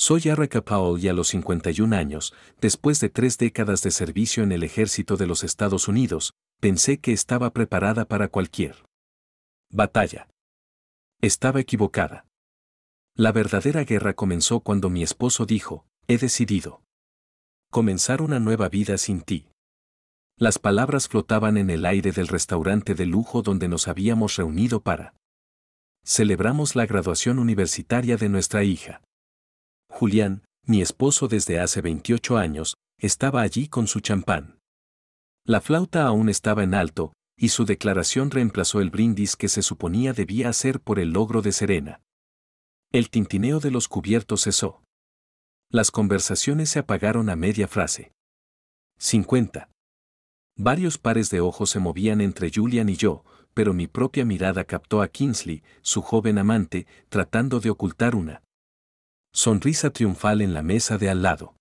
Soy Erica Powell y a los 51 años, después de 3 décadas de servicio en el ejército de los Estados Unidos, pensé que estaba preparada para cualquier batalla. Estaba equivocada. La verdadera guerra comenzó cuando mi esposo dijo, he decidido comenzar una nueva vida sin ti. Las palabras flotaban en el aire del restaurante de lujo donde nos habíamos reunido para celebramos la graduación universitaria de nuestra hija. Julián, mi esposo desde hace 28 años, estaba allí con su champán. La flauta aún estaba en alto, y su declaración reemplazó el brindis que se suponía debía hacer por el logro de Serena. El tintineo de los cubiertos cesó. Las conversaciones se apagaron a media frase. 50. Varios pares de ojos se movían entre Julian y yo, pero mi propia mirada captó a Kingsley, su joven amante, tratando de ocultar una sonrisa triunfal en la mesa de al lado.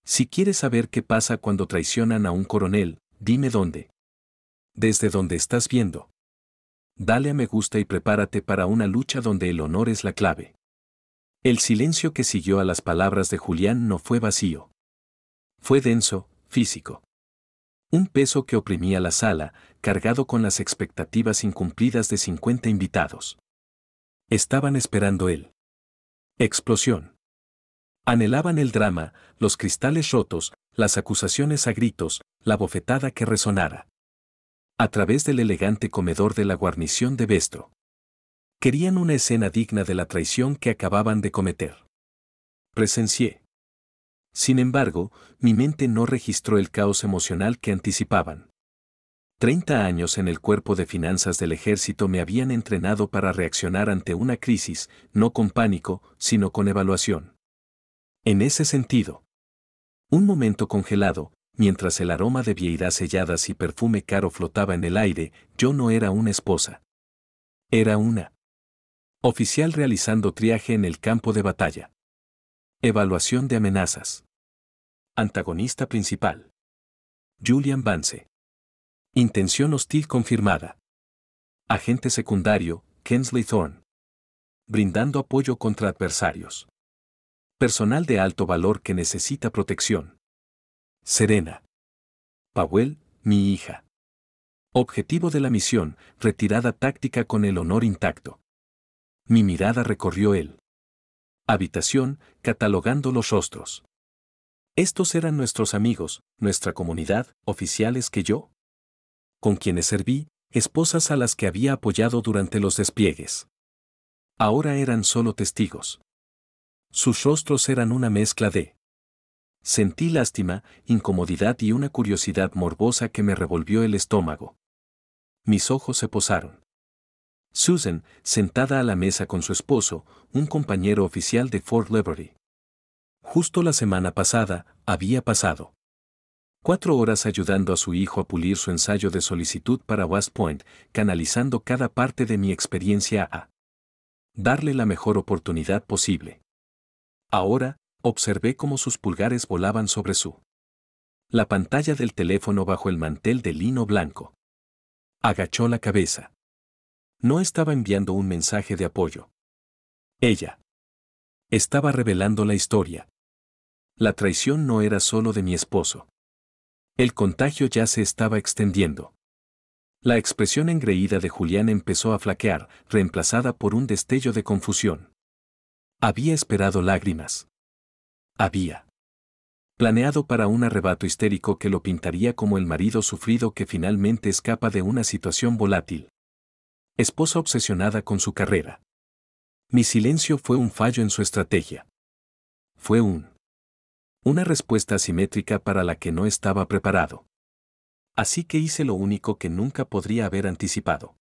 Si quieres saber qué pasa cuando traicionan a un coronel, dime dónde. Desde donde estás viendo. Dale a me gusta y prepárate para una lucha donde el honor es la clave. El silencio que siguió a las palabras de Julián no fue vacío. Fue denso, físico. Un peso que oprimía la sala, cargado con las expectativas incumplidas de 50 invitados. Estaban esperando él. Explosión. Anhelaban el drama, los cristales rotos, las acusaciones a gritos, la bofetada que resonara. A través del elegante comedor de la guarnición de Vestro. Querían una escena digna de la traición que acababan de cometer. Presencié. Sin embargo, mi mente no registró el caos emocional que anticipaban. 30 años en el cuerpo de finanzas del ejército me habían entrenado para reaccionar ante una crisis, no con pánico, sino con evaluación. En ese sentido, un momento congelado, mientras el aroma de vieiras selladas y perfume caro flotaba en el aire, yo no era una esposa. Era una oficial realizando triaje en el campo de batalla. Evaluación de amenazas. Antagonista principal. Julian Vance. Intención hostil confirmada. Agente secundario, Kingsley Thorne. Brindando apoyo contra adversarios. Personal de alto valor que necesita protección. Serena. Powell, mi hija. Objetivo de la misión, retirada táctica con el honor intacto. Mi mirada recorrió el habitación, catalogando los rostros. Estos eran nuestros amigos, nuestra comunidad, oficiales que yo, con quienes serví, esposas a las que había apoyado durante los despliegues. Ahora eran solo testigos. Sus rostros eran una mezcla de sentí lástima, incomodidad y una curiosidad morbosa que me revolvió el estómago. Mis ojos se posaron. Susan, sentada a la mesa con su esposo, un compañero oficial de Fort Liberty. Justo la semana pasada, había pasado 4 horas ayudando a su hijo a pulir su ensayo de solicitud para West Point, canalizando cada parte de mi experiencia a darle la mejor oportunidad posible. Ahora, observé cómo sus pulgares volaban sobre la pantalla del teléfono bajo el mantel de lino blanco. Agachó la cabeza. No estaba enviando un mensaje de apoyo. Ella estaba revelando la historia. La traición no era solo de mi esposo. El contagio ya se estaba extendiendo. La expresión engreída de Julián empezó a flaquear, reemplazada por un destello de confusión. Había esperado lágrimas. Había planeado para un arrebato histérico que lo pintaría como el marido sufrido que finalmente escapa de una situación volátil. Esposa obsesionada con su carrera. Mi silencio fue un fallo en su estrategia. Fue una respuesta asimétrica para la que no estaba preparado. Así que hice lo único que nunca podría haber anticipado.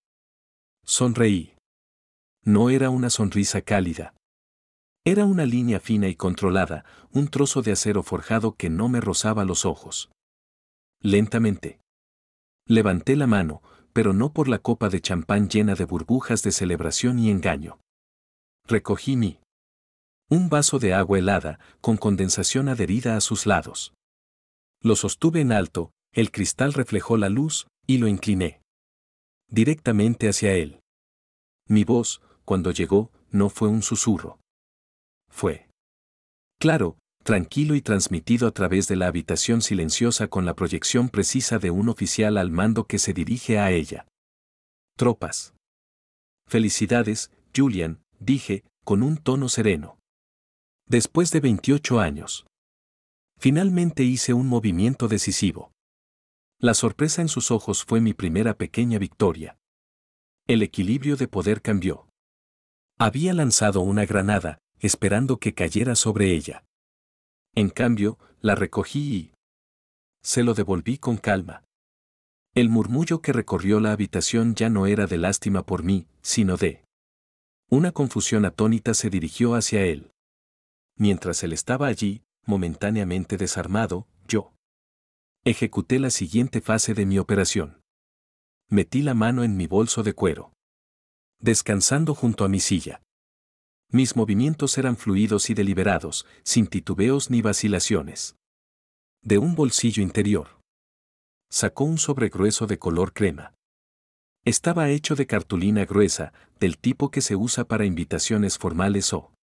Sonreí. No era una sonrisa cálida. Era una línea fina y controlada, un trozo de acero forjado que no me rozaba los ojos. Lentamente. Levanté la mano, pero no por la copa de champán llena de burbujas de celebración y engaño. Recogí un vaso de agua helada, con condensación adherida a sus lados. Lo sostuve en alto, el cristal reflejó la luz, y lo incliné directamente hacia él. Mi voz, cuando llegó, no fue un susurro. Fue Claro, tranquilo y transmitido a través de la habitación silenciosa con la proyección precisa de un oficial al mando que se dirige a ella. Tropas. Felicidades, Julian, dije, con un tono sereno. Después de 28 años. Finalmente hice un movimiento decisivo. La sorpresa en sus ojos fue mi primera pequeña victoria. El equilibrio de poder cambió. Había lanzado una granada, esperando que cayera sobre ella. En cambio, la recogí y se lo devolví con calma. El murmullo que recorrió la habitación ya no era de lástima por mí, sino de una confusión atónita se dirigió hacia él. Mientras él estaba allí, momentáneamente desarmado, yo ejecuté la siguiente fase de mi operación. Metí la mano en mi bolso de cuero, descansando junto a mi silla. Mis movimientos eran fluidos y deliberados, sin titubeos ni vacilaciones. De un bolsillo interior sacó un sobre grueso de color crema. Estaba hecho de cartulina gruesa, del tipo que se usa para invitaciones formales o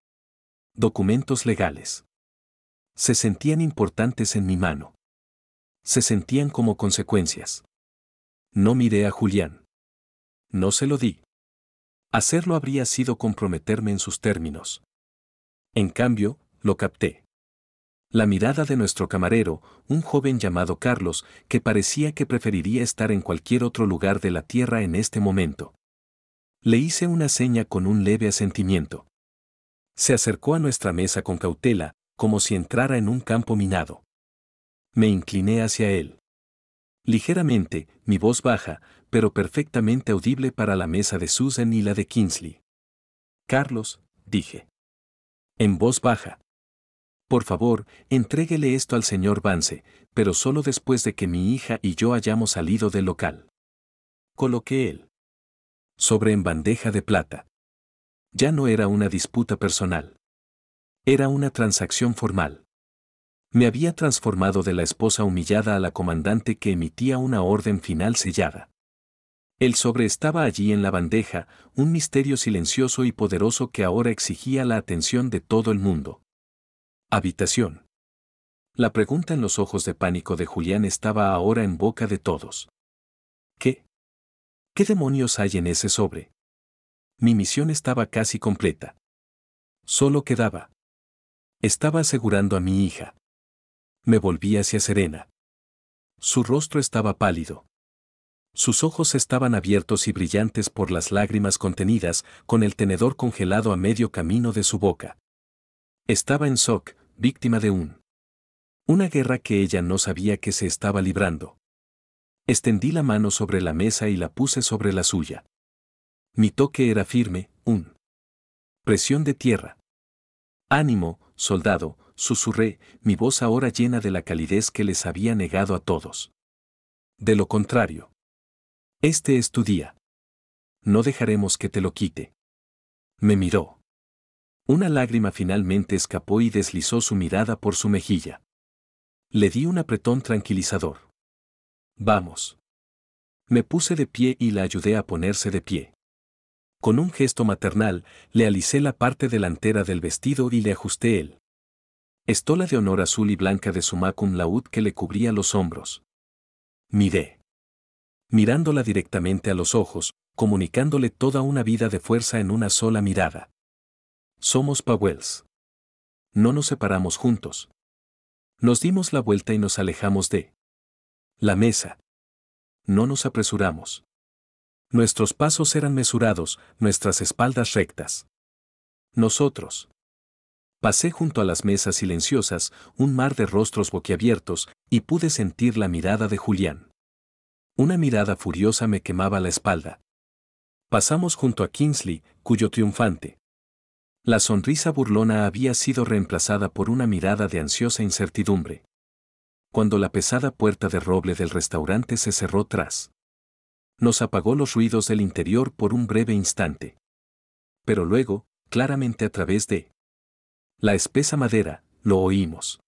documentos legales. Se sentían importantes en mi mano. Se sentían como consecuencias. No miré a Julián. No se lo di. Hacerlo habría sido comprometerme en sus términos. En cambio, lo capté. La mirada de nuestro camarero, un joven llamado Carlos, que parecía que preferiría estar en cualquier otro lugar de la tierra en este momento. Le hice una seña con un leve asentimiento. Se acercó a nuestra mesa con cautela, como si entrara en un campo minado. Me incliné hacia él. Ligeramente, mi voz baja, pero perfectamente audible para la mesa de Susan y la de Kingsley. Carlos, dije. En voz baja. Por favor, entréguele esto al señor Vance, pero solo después de que mi hija y yo hayamos salido del local. Coloqué el sobre en bandeja de plata. Ya no era una disputa personal. Era una transacción formal. Me había transformado de la esposa humillada a la comandante que emitía una orden final sellada. El sobre estaba allí en la bandeja, un misterio silencioso y poderoso que ahora exigía la atención de todo el mundo. Habitación. La pregunta en los ojos de pánico de Julián estaba ahora en boca de todos. ¿Qué? ¿Qué demonios hay en ese sobre? Mi misión estaba casi completa. Solo quedaba. Estaba asegurando a mi hija. Me volví hacia Serena. Su rostro estaba pálido. Sus ojos estaban abiertos y brillantes por las lágrimas contenidas, con el tenedor congelado a medio camino de su boca. Estaba en shock, víctima de una guerra que ella no sabía que se estaba librando. Extendí la mano sobre la mesa y la puse sobre la suya. Mi toque era firme, presión de tierra. Ánimo, soldado, susurré, mi voz ahora llena de la calidez que les había negado a todos. De lo contrario. Este es tu día. No dejaremos que te lo quite. Me miró. Una lágrima finalmente escapó y deslizó su mirada por su mejilla. Le di un apretón tranquilizador. Vamos. Me puse de pie y la ayudé a ponerse de pie. Con un gesto maternal, le alicé la parte delantera del vestido y le ajusté el estola de honor azul y blanca de summa cum laude que le cubría los hombros. Miré. Mirándola directamente a los ojos, comunicándole toda una vida de fuerza en una sola mirada. Somos Powells. No nos separamos juntos. Nos dimos la vuelta y nos alejamos de la mesa. No nos apresuramos. Nuestros pasos eran mesurados, nuestras espaldas rectas. Nosotros. Pasé junto a las mesas silenciosas, un mar de rostros boquiabiertos, y pude sentir la mirada de Julián. Una mirada furiosa me quemaba la espalda. Pasamos junto a Kingsley, cuyo triunfante. La sonrisa burlona había sido reemplazada por una mirada de ansiosa incertidumbre. Cuando la pesada puerta de roble del restaurante se cerró tras nos apagó los ruidos del interior por un breve instante. Pero luego, claramente a través de la espesa madera, lo oímos.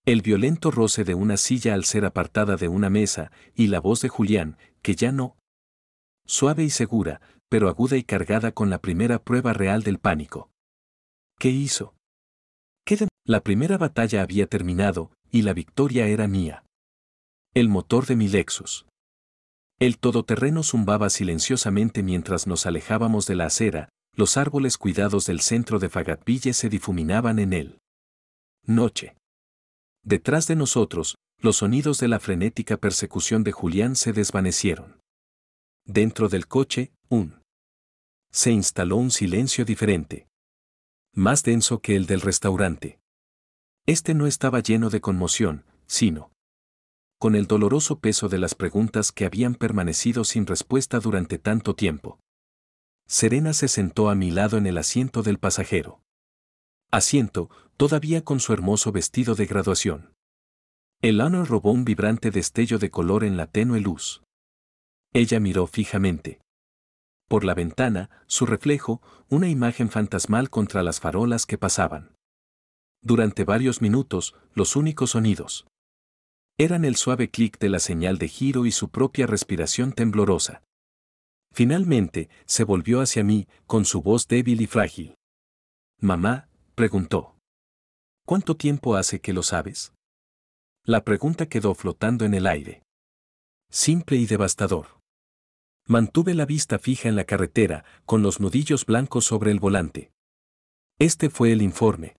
El violento roce de una silla al ser apartada de una mesa, y la voz de Julián, que ya no. Suave y segura, pero aguda y cargada con la primera prueba real del pánico. ¿Qué hizo? La primera batalla había terminado, y la victoria era mía. El motor de mi Lexus. El todoterreno zumbaba silenciosamente mientras nos alejábamos de la acera, los árboles cuidados del centro de Fayetteville se difuminaban en él. Noche. Detrás de nosotros, los sonidos de la frenética persecución de Julián se desvanecieron. Dentro del coche, se instaló un silencio diferente. Más denso que el del restaurante. Este no estaba lleno de conmoción, sino con el doloroso peso de las preguntas que habían permanecido sin respuesta durante tanto tiempo. Serena se sentó a mi lado en el asiento del pasajero. Asiento, todavía con su hermoso vestido de graduación. El Honor robó un vibrante destello de color en la tenue luz. Ella miró fijamente. Por la ventana, su reflejo, una imagen fantasmal contra las farolas que pasaban. Durante varios minutos, los únicos sonidos eran el suave clic de la señal de giro y su propia respiración temblorosa. Finalmente, se volvió hacia mí, con su voz débil y frágil. «Mamá», preguntó. «¿Cuánto tiempo hace que lo sabes?» La pregunta quedó flotando en el aire. Simple y devastador. Mantuve la vista fija en la carretera, con los nudillos blancos sobre el volante. Este fue el informe.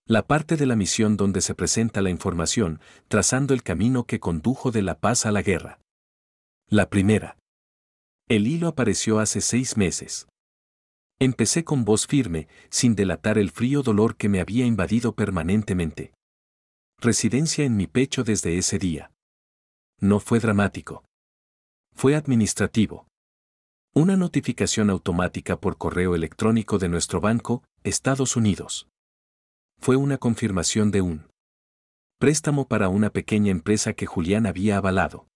La parte de la misión donde se presenta la información, trazando el camino que condujo de la paz a la guerra. La primera. El hilo apareció hace 6 meses. Empecé con voz firme, sin delatar el frío dolor que me había invadido permanentemente. Residencia en mi pecho desde ese día. No fue dramático. Fue administrativo. Una notificación automática por correo electrónico de nuestro banco, Estados Unidos. Fue una confirmación de un préstamo para una pequeña empresa que Julián había avalado.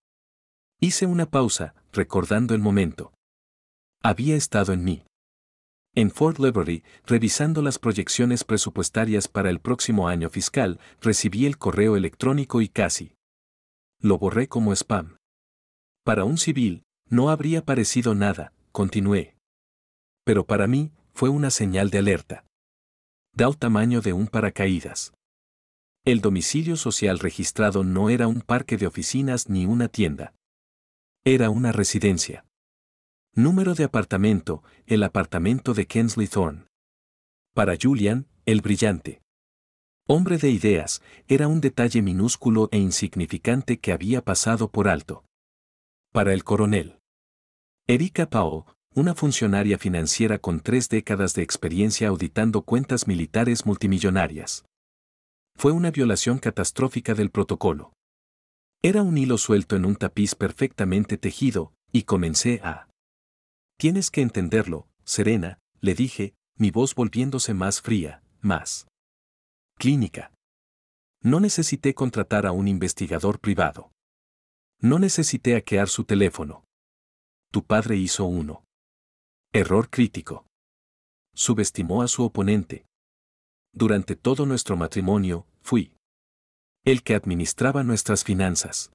Hice una pausa, recordando el momento. Había estado en mí. En Fort Lauderdale, revisando las proyecciones presupuestarias para el próximo año fiscal, recibí el correo electrónico y casi lo borré como spam. Para un civil, no habría parecido nada, continué. Pero para mí, fue una señal de alerta. Del tamaño de un paracaídas. El domicilio social registrado no era un parque de oficinas ni una tienda. Era una residencia. Número de apartamento, el apartamento de Kingsley Thorne. Para Julian, el brillante hombre de ideas, era un detalle minúsculo e insignificante que había pasado por alto. Para el coronel Erika Powell, una funcionaria financiera con 3 décadas de experiencia auditando cuentas militares multimillonarias. Fue una violación catastrófica del protocolo. Era un hilo suelto en un tapiz perfectamente tejido, y comencé a... «Tienes que entenderlo, Serena», le dije, mi voz volviéndose más fría, más clínica. No necesité contratar a un investigador privado. No necesité hackear su teléfono. Tu padre hizo uno. Error crítico. Subestimó a su oponente. Durante todo nuestro matrimonio, fui el que administraba nuestras finanzas.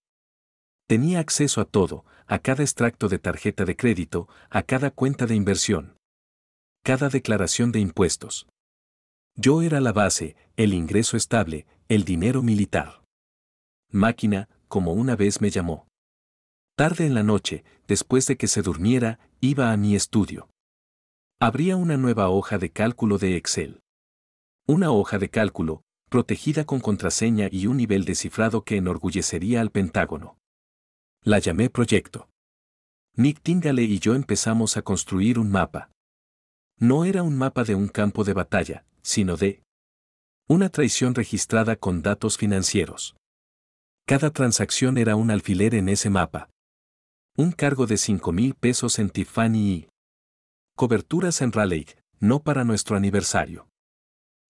Tenía acceso a todo, a cada extracto de tarjeta de crédito, a cada cuenta de inversión. Cada declaración de impuestos. Yo era la base, el ingreso estable, el dinero militar. Máquina, como una vez me llamó. Tarde en la noche, después de que se durmiera, iba a mi estudio. Abría una nueva hoja de cálculo de Excel. Una hoja de cálculo, protegida con contraseña y un nivel de cifrado que enorgullecería al Pentágono. La llamé proyecto. Nick Tingley y yo empezamos a construir un mapa. No era un mapa de un campo de batalla, sino de una traición registrada con datos financieros. Cada transacción era un alfiler en ese mapa. Un cargo de $5,000 en Tiffany y coberturas en Raleigh, no para nuestro aniversario.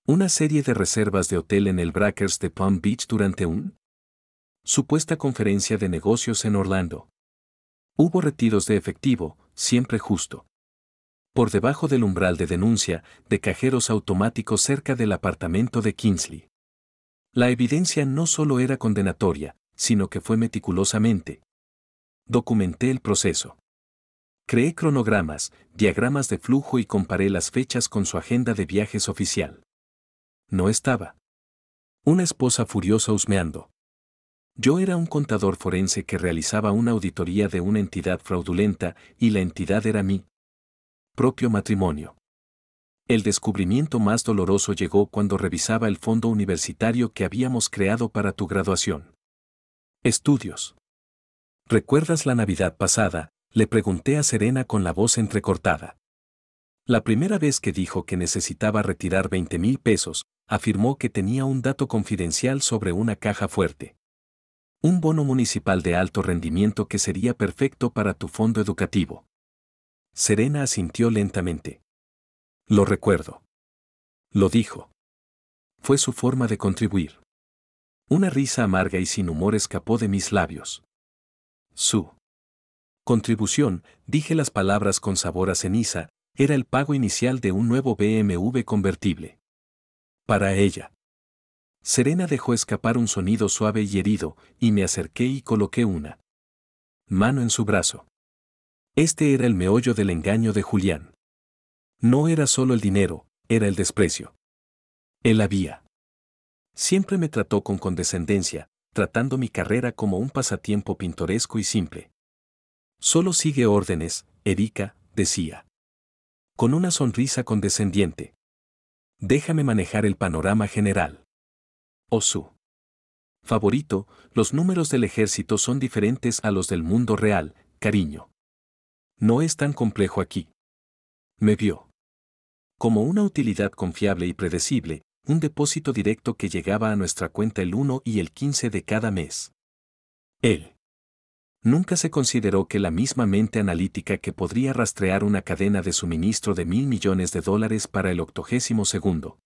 Una serie de reservas de hotel en el Breakers de Palm Beach durante un supuesta conferencia de negocios en Orlando. Hubo retiros de efectivo, siempre justo. Por debajo del umbral de denuncia, de cajeros automáticos cerca del apartamento de Kingsley. La evidencia no solo era condenatoria, sino que fue meticulosamente. Documenté el proceso. Creé cronogramas, diagramas de flujo y comparé las fechas con su agenda de viajes oficial. No estaba. Una esposa furiosa husmeando. Yo era un contador forense que realizaba una auditoría de una entidad fraudulenta y la entidad era mi propio matrimonio. El descubrimiento más doloroso llegó cuando revisaba el fondo universitario que habíamos creado para tu graduación. Estudios. ¿Recuerdas la Navidad pasada? Le pregunté a Serena con la voz entrecortada. La primera vez que dijo que necesitaba retirar 20,000 pesos, afirmó que tenía un dato confidencial sobre una caja fuerte. Un bono municipal de alto rendimiento que sería perfecto para tu fondo educativo. Serena asintió lentamente. Lo recuerdo. Lo dijo. Fue su forma de contribuir. Una risa amarga y sin humor escapó de mis labios. Su contribución, dije las palabras con sabor a ceniza, era el pago inicial de un nuevo BMW convertible. Para ella. Serena dejó escapar un sonido suave y herido, y me acerqué y coloqué una mano en su brazo. Este era el meollo del engaño de Julián. No era solo el dinero, era el desprecio. Él había. Siempre me trató con condescendencia, tratando mi carrera como un pasatiempo pintoresco y simple. Solo sigue órdenes, Erika, decía. Con una sonrisa condescendiente. Déjame manejar el panorama general. O su favorito, los números del ejército son diferentes a los del mundo real, cariño. No es tan complejo aquí. Me vio. Como una utilidad confiable y predecible, un depósito directo que llegaba a nuestra cuenta el 1 y el 15 de cada mes. Él. Nunca se consideró que la misma mente analítica que podría rastrear una cadena de suministro de $1,000 millones para el 82º.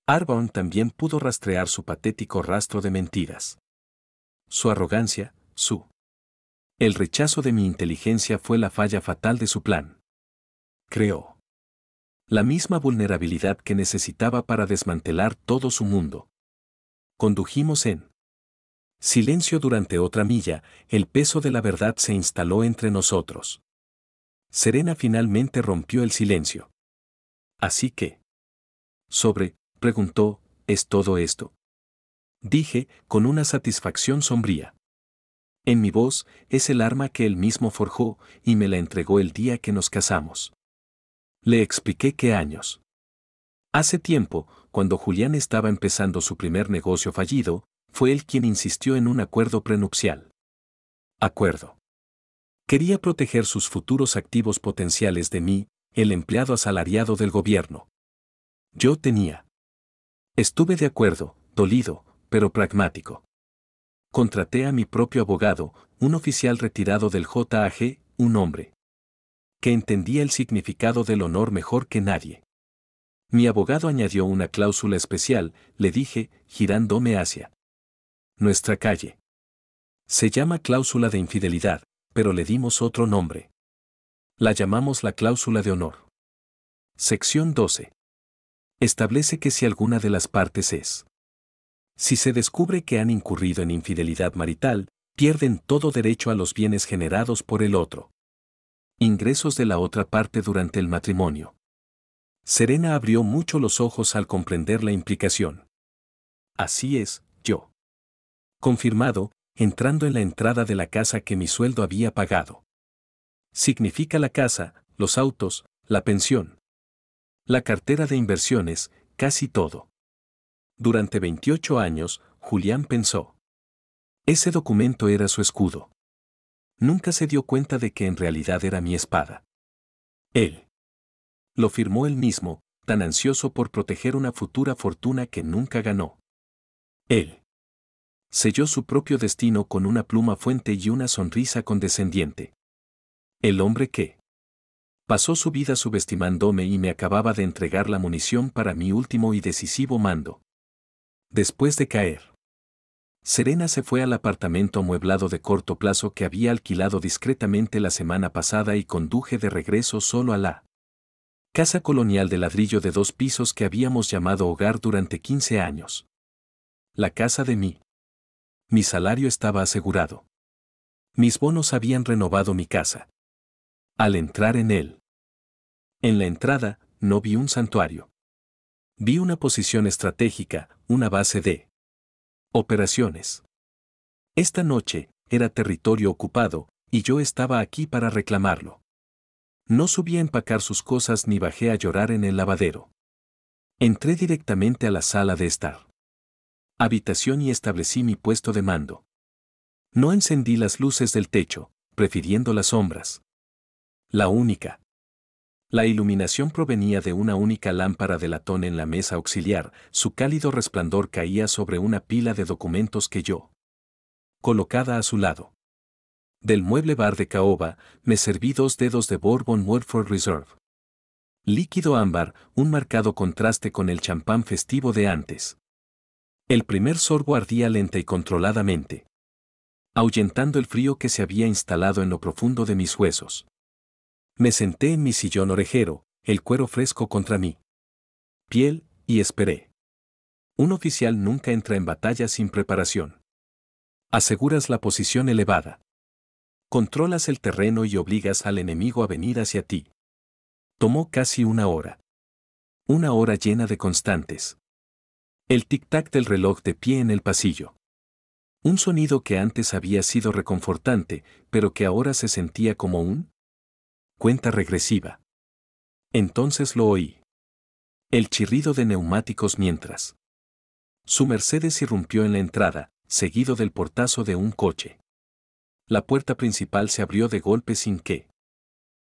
Arbonne también pudo rastrear su patético rastro de mentiras. Su arrogancia, el rechazo de mi inteligencia fue la falla fatal de su plan. Creó la misma vulnerabilidad que necesitaba para desmantelar todo su mundo. Condujimos en silencio durante otra milla, el peso de la verdad se instaló entre nosotros. Serena finalmente rompió el silencio. Así que. Preguntó, ¿es todo esto? Dije, con una satisfacción sombría. En mi voz, es el arma que él mismo forjó y me la entregó el día que nos casamos. Le expliqué qué años. Hace tiempo, cuando Julián estaba empezando su primer negocio fallido, fue él quien insistió en un acuerdo prenupcial. Acuerdo. Quería proteger sus futuros activos potenciales de mí, el empleado asalariado del gobierno. Yo tenía. Estuve de acuerdo, dolido, pero pragmático. Contraté a mi propio abogado, un oficial retirado del JAG, un hombre que entendía el significado del honor mejor que nadie. Mi abogado añadió una cláusula especial, le dije, girándome hacia nuestra calle. Se llama cláusula de infidelidad, pero le dimos otro nombre. La llamamos la cláusula de honor. Sección 12. Establece que si alguna de las partes es. Si se descubre que han incurrido en infidelidad marital, pierden todo derecho a los bienes generados por el otro. Ingresos de la otra parte durante el matrimonio. Serena abrió mucho los ojos al comprender la implicación. Así es, yo. Confirmado, entrando en la entrada de la casa que mi sueldo había pagado. Significa la casa, los autos, la pensión. La cartera de inversiones, casi todo. Durante 28 años, Julián pensó. Ese documento era su escudo. Nunca se dio cuenta de que en realidad era mi espada. Él. Lo firmó él mismo, tan ansioso por proteger una futura fortuna que nunca ganó. Él. Selló su propio destino con una pluma fuente y una sonrisa condescendiente. El hombre que pasó su vida subestimándome y me acababa de entregar la munición para mi último y decisivo mando. Después de caer. Serena se fue al apartamento amueblado de corto plazo que había alquilado discretamente la semana pasada y conduje de regreso solo a la casa colonial de ladrillo de 2 pisos que habíamos llamado hogar durante 15 años. La casa de mí. Mi salario estaba asegurado. Mis bonos habían renovado mi casa. Al entrar en la entrada, no vi un santuario. Vi una posición estratégica, una base de operaciones. Esta noche, era territorio ocupado, y yo estaba aquí para reclamarlo. No subí a empacar sus cosas ni bajé a llorar en el lavadero. Entré directamente a la sala de estar. Habitación y establecí mi puesto de mando. No encendí las luces del techo, prefiriendo las sombras. La única. La iluminación provenía de una única lámpara de latón en la mesa auxiliar, su cálido resplandor caía sobre una pila de documentos que yo, colocada a su lado. Del mueble bar de caoba, me serví 2 dedos de Bourbon Woodford Reserve. Líquido ámbar, un marcado contraste con el champán festivo de antes. El primer sorbo ardía lenta y controladamente, ahuyentando el frío que se había instalado en lo profundo de mis huesos. Me senté en mi sillón orejero, el cuero fresco contra mí piel, y esperé. Un oficial nunca entra en batalla sin preparación. Aseguras la posición elevada. Controlas el terreno y obligas al enemigo a venir hacia ti. Tomó casi 1 hora. 1 hora llena de constantes. El tic-tac del reloj de pie en el pasillo. Un sonido que antes había sido reconfortante, pero que ahora se sentía como un cuenta regresiva. Entonces lo oí. El chirrido de neumáticos mientras su Mercedes irrumpió en la entrada, seguido del portazo de un coche. La puerta principal se abrió de golpe sin que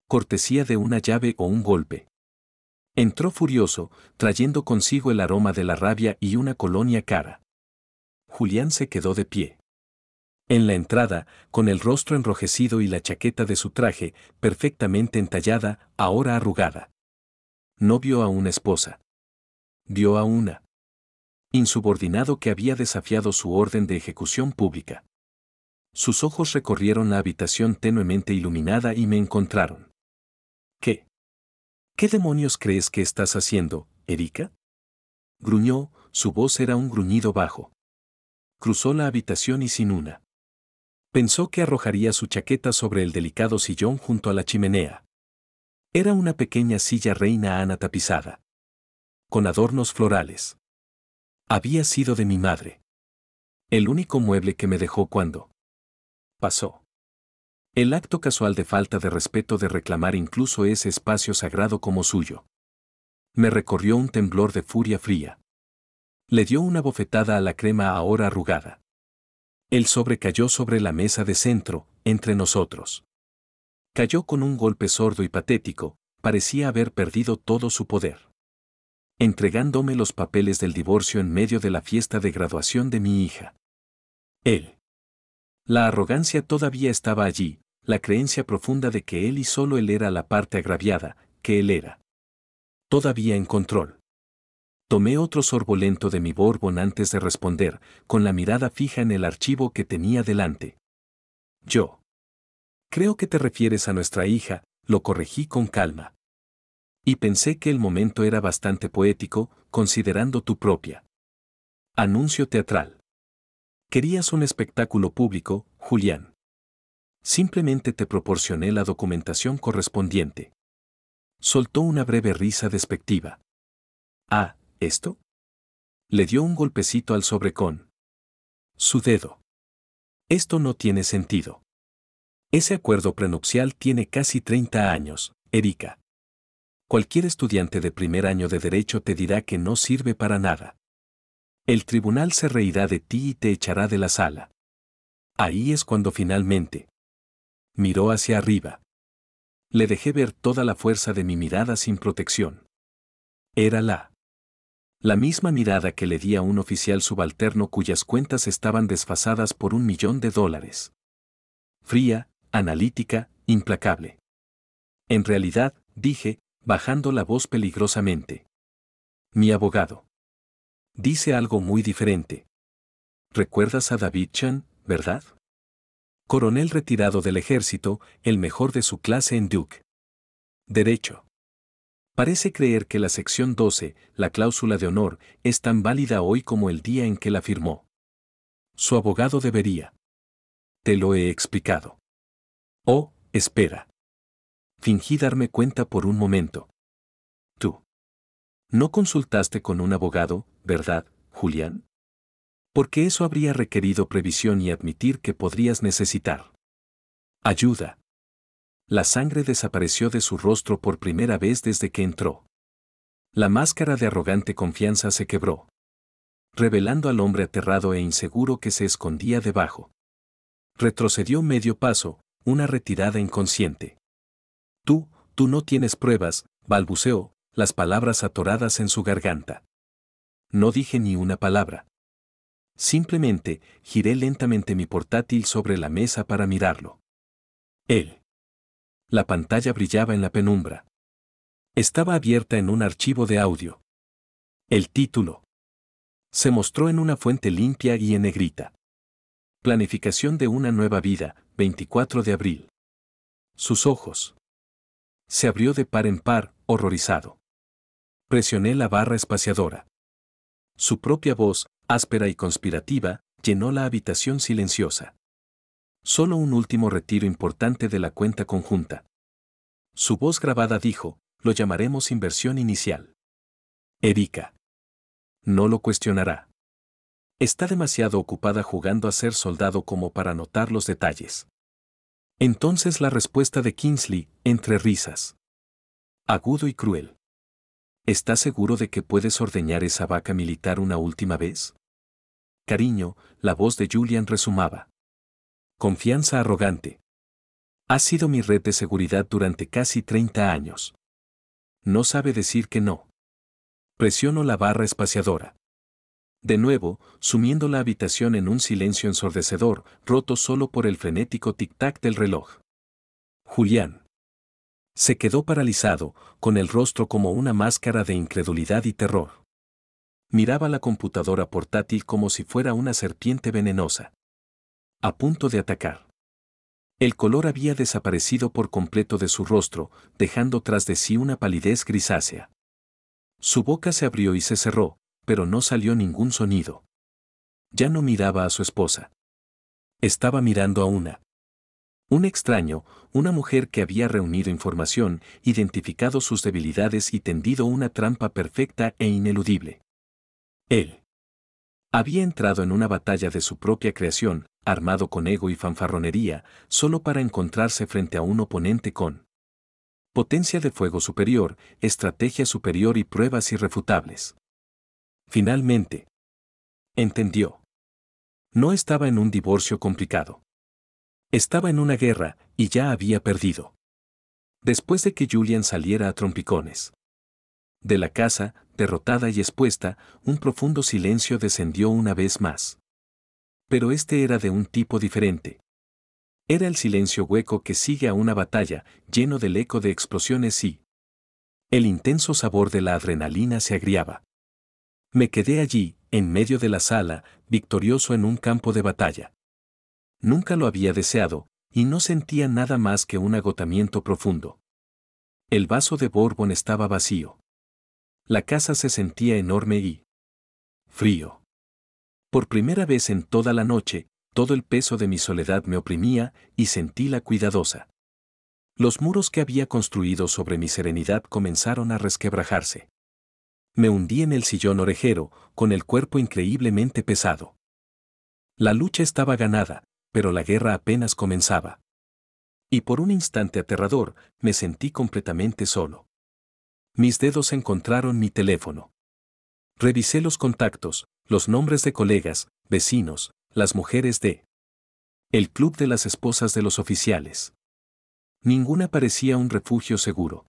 cortesía de una llave o un golpe. Entró furioso, trayendo consigo el aroma de la rabia y una colonia cara. Julián se quedó de pie. En la entrada, con el rostro enrojecido y la chaqueta de su traje, perfectamente entallada, ahora arrugada. No vio a una esposa. Vio a una insubordinado que había desafiado su orden de ejecución pública. Sus ojos recorrieron la habitación tenuemente iluminada y me encontraron. ¿Qué? ¿Qué demonios crees que estás haciendo, Erika? Gruñó, su voz era un gruñido bajo. Cruzó la habitación y sin una. Pensó que arrojaría su chaqueta sobre el delicado sillón junto a la chimenea. Era una pequeña silla reina Ana tapizada, con adornos florales. Había sido de mi madre. El único mueble que me dejó cuando pasó. El acto casual de falta de respeto de reclamar incluso ese espacio sagrado como suyo. Me recorrió un temblor de furia fría. Le dio una bofetada a la crema ahora arrugada. El sobre cayó sobre la mesa de centro, entre nosotros. Cayó con un golpe sordo y patético, parecía haber perdido todo su poder. Entregándome los papeles del divorcio en medio de la fiesta de graduación de mi hija. Él. La arrogancia todavía estaba allí, la creencia profunda de que él y solo él era la parte agraviada, que él era todavía en control. Tomé otro sorbo lento de mi bourbon antes de responder, con la mirada fija en el archivo que tenía delante. Yo. Creo que te refieres a nuestra hija, lo corregí con calma. Y pensé que el momento era bastante poético, considerando tu propia anuncio teatral. Querías un espectáculo público, Julián. Simplemente te proporcioné la documentación correspondiente. Soltó una breve risa despectiva. Ah, ¿esto? Le dio un golpecito al sobre con su dedo. Esto no tiene sentido. Ese acuerdo prenupcial tiene casi 30 años, Erika. Cualquier estudiante de primer año de derecho te dirá que no sirve para nada. El tribunal se reirá de ti y te echará de la sala. Ahí es cuando finalmente miró hacia arriba. Le dejé ver toda la fuerza de mi mirada sin protección. Era la misma mirada que le di a un oficial subalterno cuyas cuentas estaban desfasadas por $1.000.000. Fría, analítica, implacable. En realidad, dije, bajando la voz peligrosamente. Mi abogado dice algo muy diferente. ¿Recuerdas a David Chan, verdad? Coronel retirado del ejército, el mejor de su clase en Duke. Derecho. Parece creer que la sección 12, la cláusula de honor, es tan válida hoy como el día en que la firmó. Su abogado debería. Te lo he explicado. Oh, espera. Fingí darme cuenta por un momento. Tú No consultaste con un abogado, ¿verdad, Julián? Porque eso habría requerido previsión y admitir que podrías necesitar ayuda. La sangre desapareció de su rostro por primera vez desde que entró. La máscara de arrogante confianza se quebró, revelando al hombre aterrado e inseguro que se escondía debajo. Retrocedió medio paso, una retirada inconsciente. Tú no tienes pruebas, balbuceó, las palabras atoradas en su garganta. No dije ni una palabra. Simplemente, giré lentamente mi portátil sobre la mesa para mirarlo. Él. La pantalla brillaba en la penumbra. Estaba abierta en un archivo de audio. El título se mostró en una fuente limpia y en negrita. Planificación de una nueva vida, 24 de abril. Sus ojos. Se abrió de par en par, horrorizado. Presioné la barra espaciadora. Su propia voz, áspera y conspirativa, llenó la habitación silenciosa. Solo un último retiro importante de la cuenta conjunta. Su voz grabada dijo, lo llamaremos inversión inicial. Erika. No lo cuestionará. Está demasiado ocupada jugando a ser soldado como para notar los detalles. Entonces la respuesta de Kingsley, entre risas. Agudo y cruel. ¿Estás seguro de que puedes ordeñar esa vaca militar una última vez? Cariño, la voz de Julian resumaba. Confianza arrogante. Ha sido mi red de seguridad durante casi 30 años. No sabe decir que no. Presiono la barra espaciadora. De nuevo, sumiendo la habitación en un silencio ensordecedor, roto solo por el frenético tic-tac del reloj. Julián. Se quedó paralizado, con el rostro como una máscara de incredulidad y terror. Miraba la computadora portátil como si fuera una serpiente venenosa. A punto de atacar. El color había desaparecido por completo de su rostro, dejando tras de sí una palidez grisácea. Su boca se abrió y se cerró, pero no salió ningún sonido. Ya no miraba a su esposa. Estaba mirando a un extraño, una mujer que había reunido información, identificado sus debilidades y tendido una trampa perfecta e ineludible. Él había entrado en una batalla de su propia creación, armado con ego y fanfarronería, solo para encontrarse frente a un oponente con potencia de fuego superior, estrategia superior y pruebas irrefutables. Finalmente, entendió. No estaba en un divorcio complicado. Estaba en una guerra, y ya había perdido. Después de que Julian saliera a trompicones de la casa, derrotada y expuesta, un profundo silencio descendió una vez más. Pero este era de un tipo diferente. Era el silencio hueco que sigue a una batalla, lleno del eco de explosiones y el intenso sabor de la adrenalina se agriaba. Me quedé allí, en medio de la sala, victorioso en un campo de batalla. Nunca lo había deseado, y no sentía nada más que un agotamiento profundo. El vaso de Bourbon estaba vacío. La casa se sentía enorme y frío. Por primera vez en toda la noche, todo el peso de mi soledad me oprimía y sentí la cuidadosa. Los muros que había construido sobre mi serenidad comenzaron a resquebrajarse. Me hundí en el sillón orejero, con el cuerpo increíblemente pesado. La lucha estaba ganada, pero la guerra apenas comenzaba. Y por un instante aterrador, me sentí completamente solo. Mis dedos encontraron mi teléfono. Revisé los contactos, los nombres de colegas, vecinos, las mujeres de el club de las esposas de los oficiales. Ninguna parecía un refugio seguro.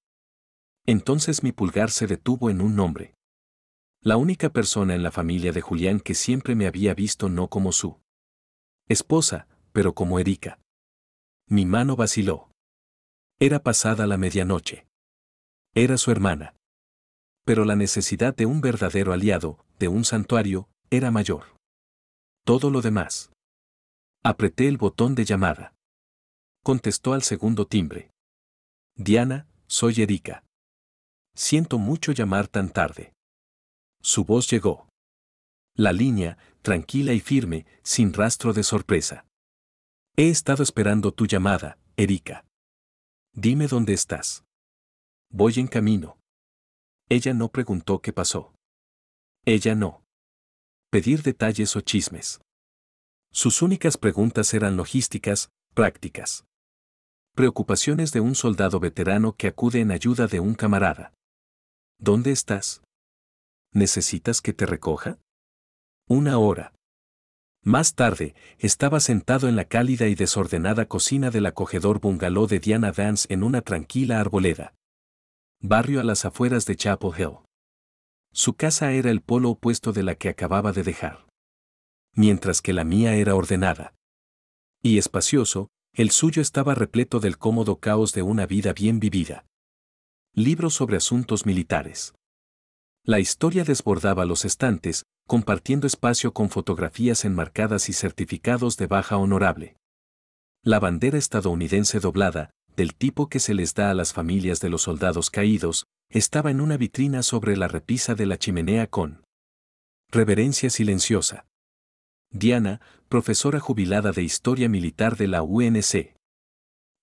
Entonces mi pulgar se detuvo en un nombre. La única persona en la familia de Julián que siempre me había visto no como su esposa, pero como Erika. Mi mano vaciló. Era pasada la medianoche. Era su hermana. Pero la necesidad de un verdadero aliado, de un santuario, era mayor. Todo lo demás. Apreté el botón de llamada. Contestó al segundo timbre. Diana, soy Erika. Siento mucho llamar tan tarde. Su voz llegó. La línea, tranquila y firme, sin rastro de sorpresa. He estado esperando tu llamada, Erika. Dime dónde estás. Voy en camino. Ella no preguntó qué pasó. Ella no. Pedir detalles o chismes. Sus únicas preguntas eran logísticas, prácticas. Preocupaciones de un soldado veterano que acude en ayuda de un camarada. ¿Dónde estás? ¿Necesitas que te recoja? 1 hora. Más tarde, estaba sentado en la cálida y desordenada cocina del acogedor bungalow de Diana Vance en una tranquila arboleda. Barrio a las afueras de Chapel Hill. Su casa era el polo opuesto de la que acababa de dejar. Mientras que la mía era ordenada y espacioso, el suyo estaba repleto del cómodo caos de una vida bien vivida. Libros sobre asuntos militares. La historia desbordaba los estantes, compartiendo espacio con fotografías enmarcadas y certificados de baja honorable. La bandera estadounidense doblada, del tipo que se les da a las familias de los soldados caídos, estaba en una vitrina sobre la repisa de la chimenea con reverencia silenciosa. Diana, profesora jubilada de Historia Militar de la UNC.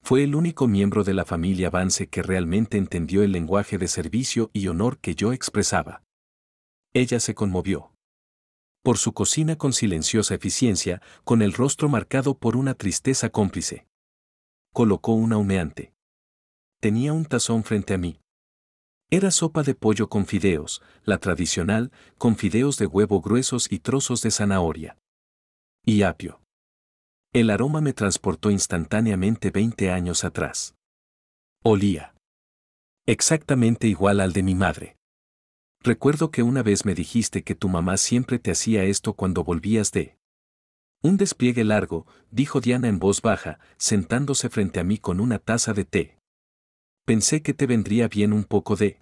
Fue el único miembro de la familia Vance que realmente entendió el lenguaje de servicio y honor que yo expresaba. Ella se conmovió. Por su cocina con silenciosa eficiencia, con el rostro marcado por una tristeza cómplice. Colocó una humeante. Tenía un tazón frente a mí. Era sopa de pollo con fideos, la tradicional, con fideos de huevo gruesos y trozos de zanahoria. Y apio. El aroma me transportó instantáneamente 20 años atrás. Olía exactamente igual al de mi madre. Recuerdo que una vez me dijiste que tu mamá siempre te hacía esto cuando volvías de un despliegue largo, dijo Diana en voz baja, sentándose frente a mí con una taza de té. Pensé que te vendría bien un poco de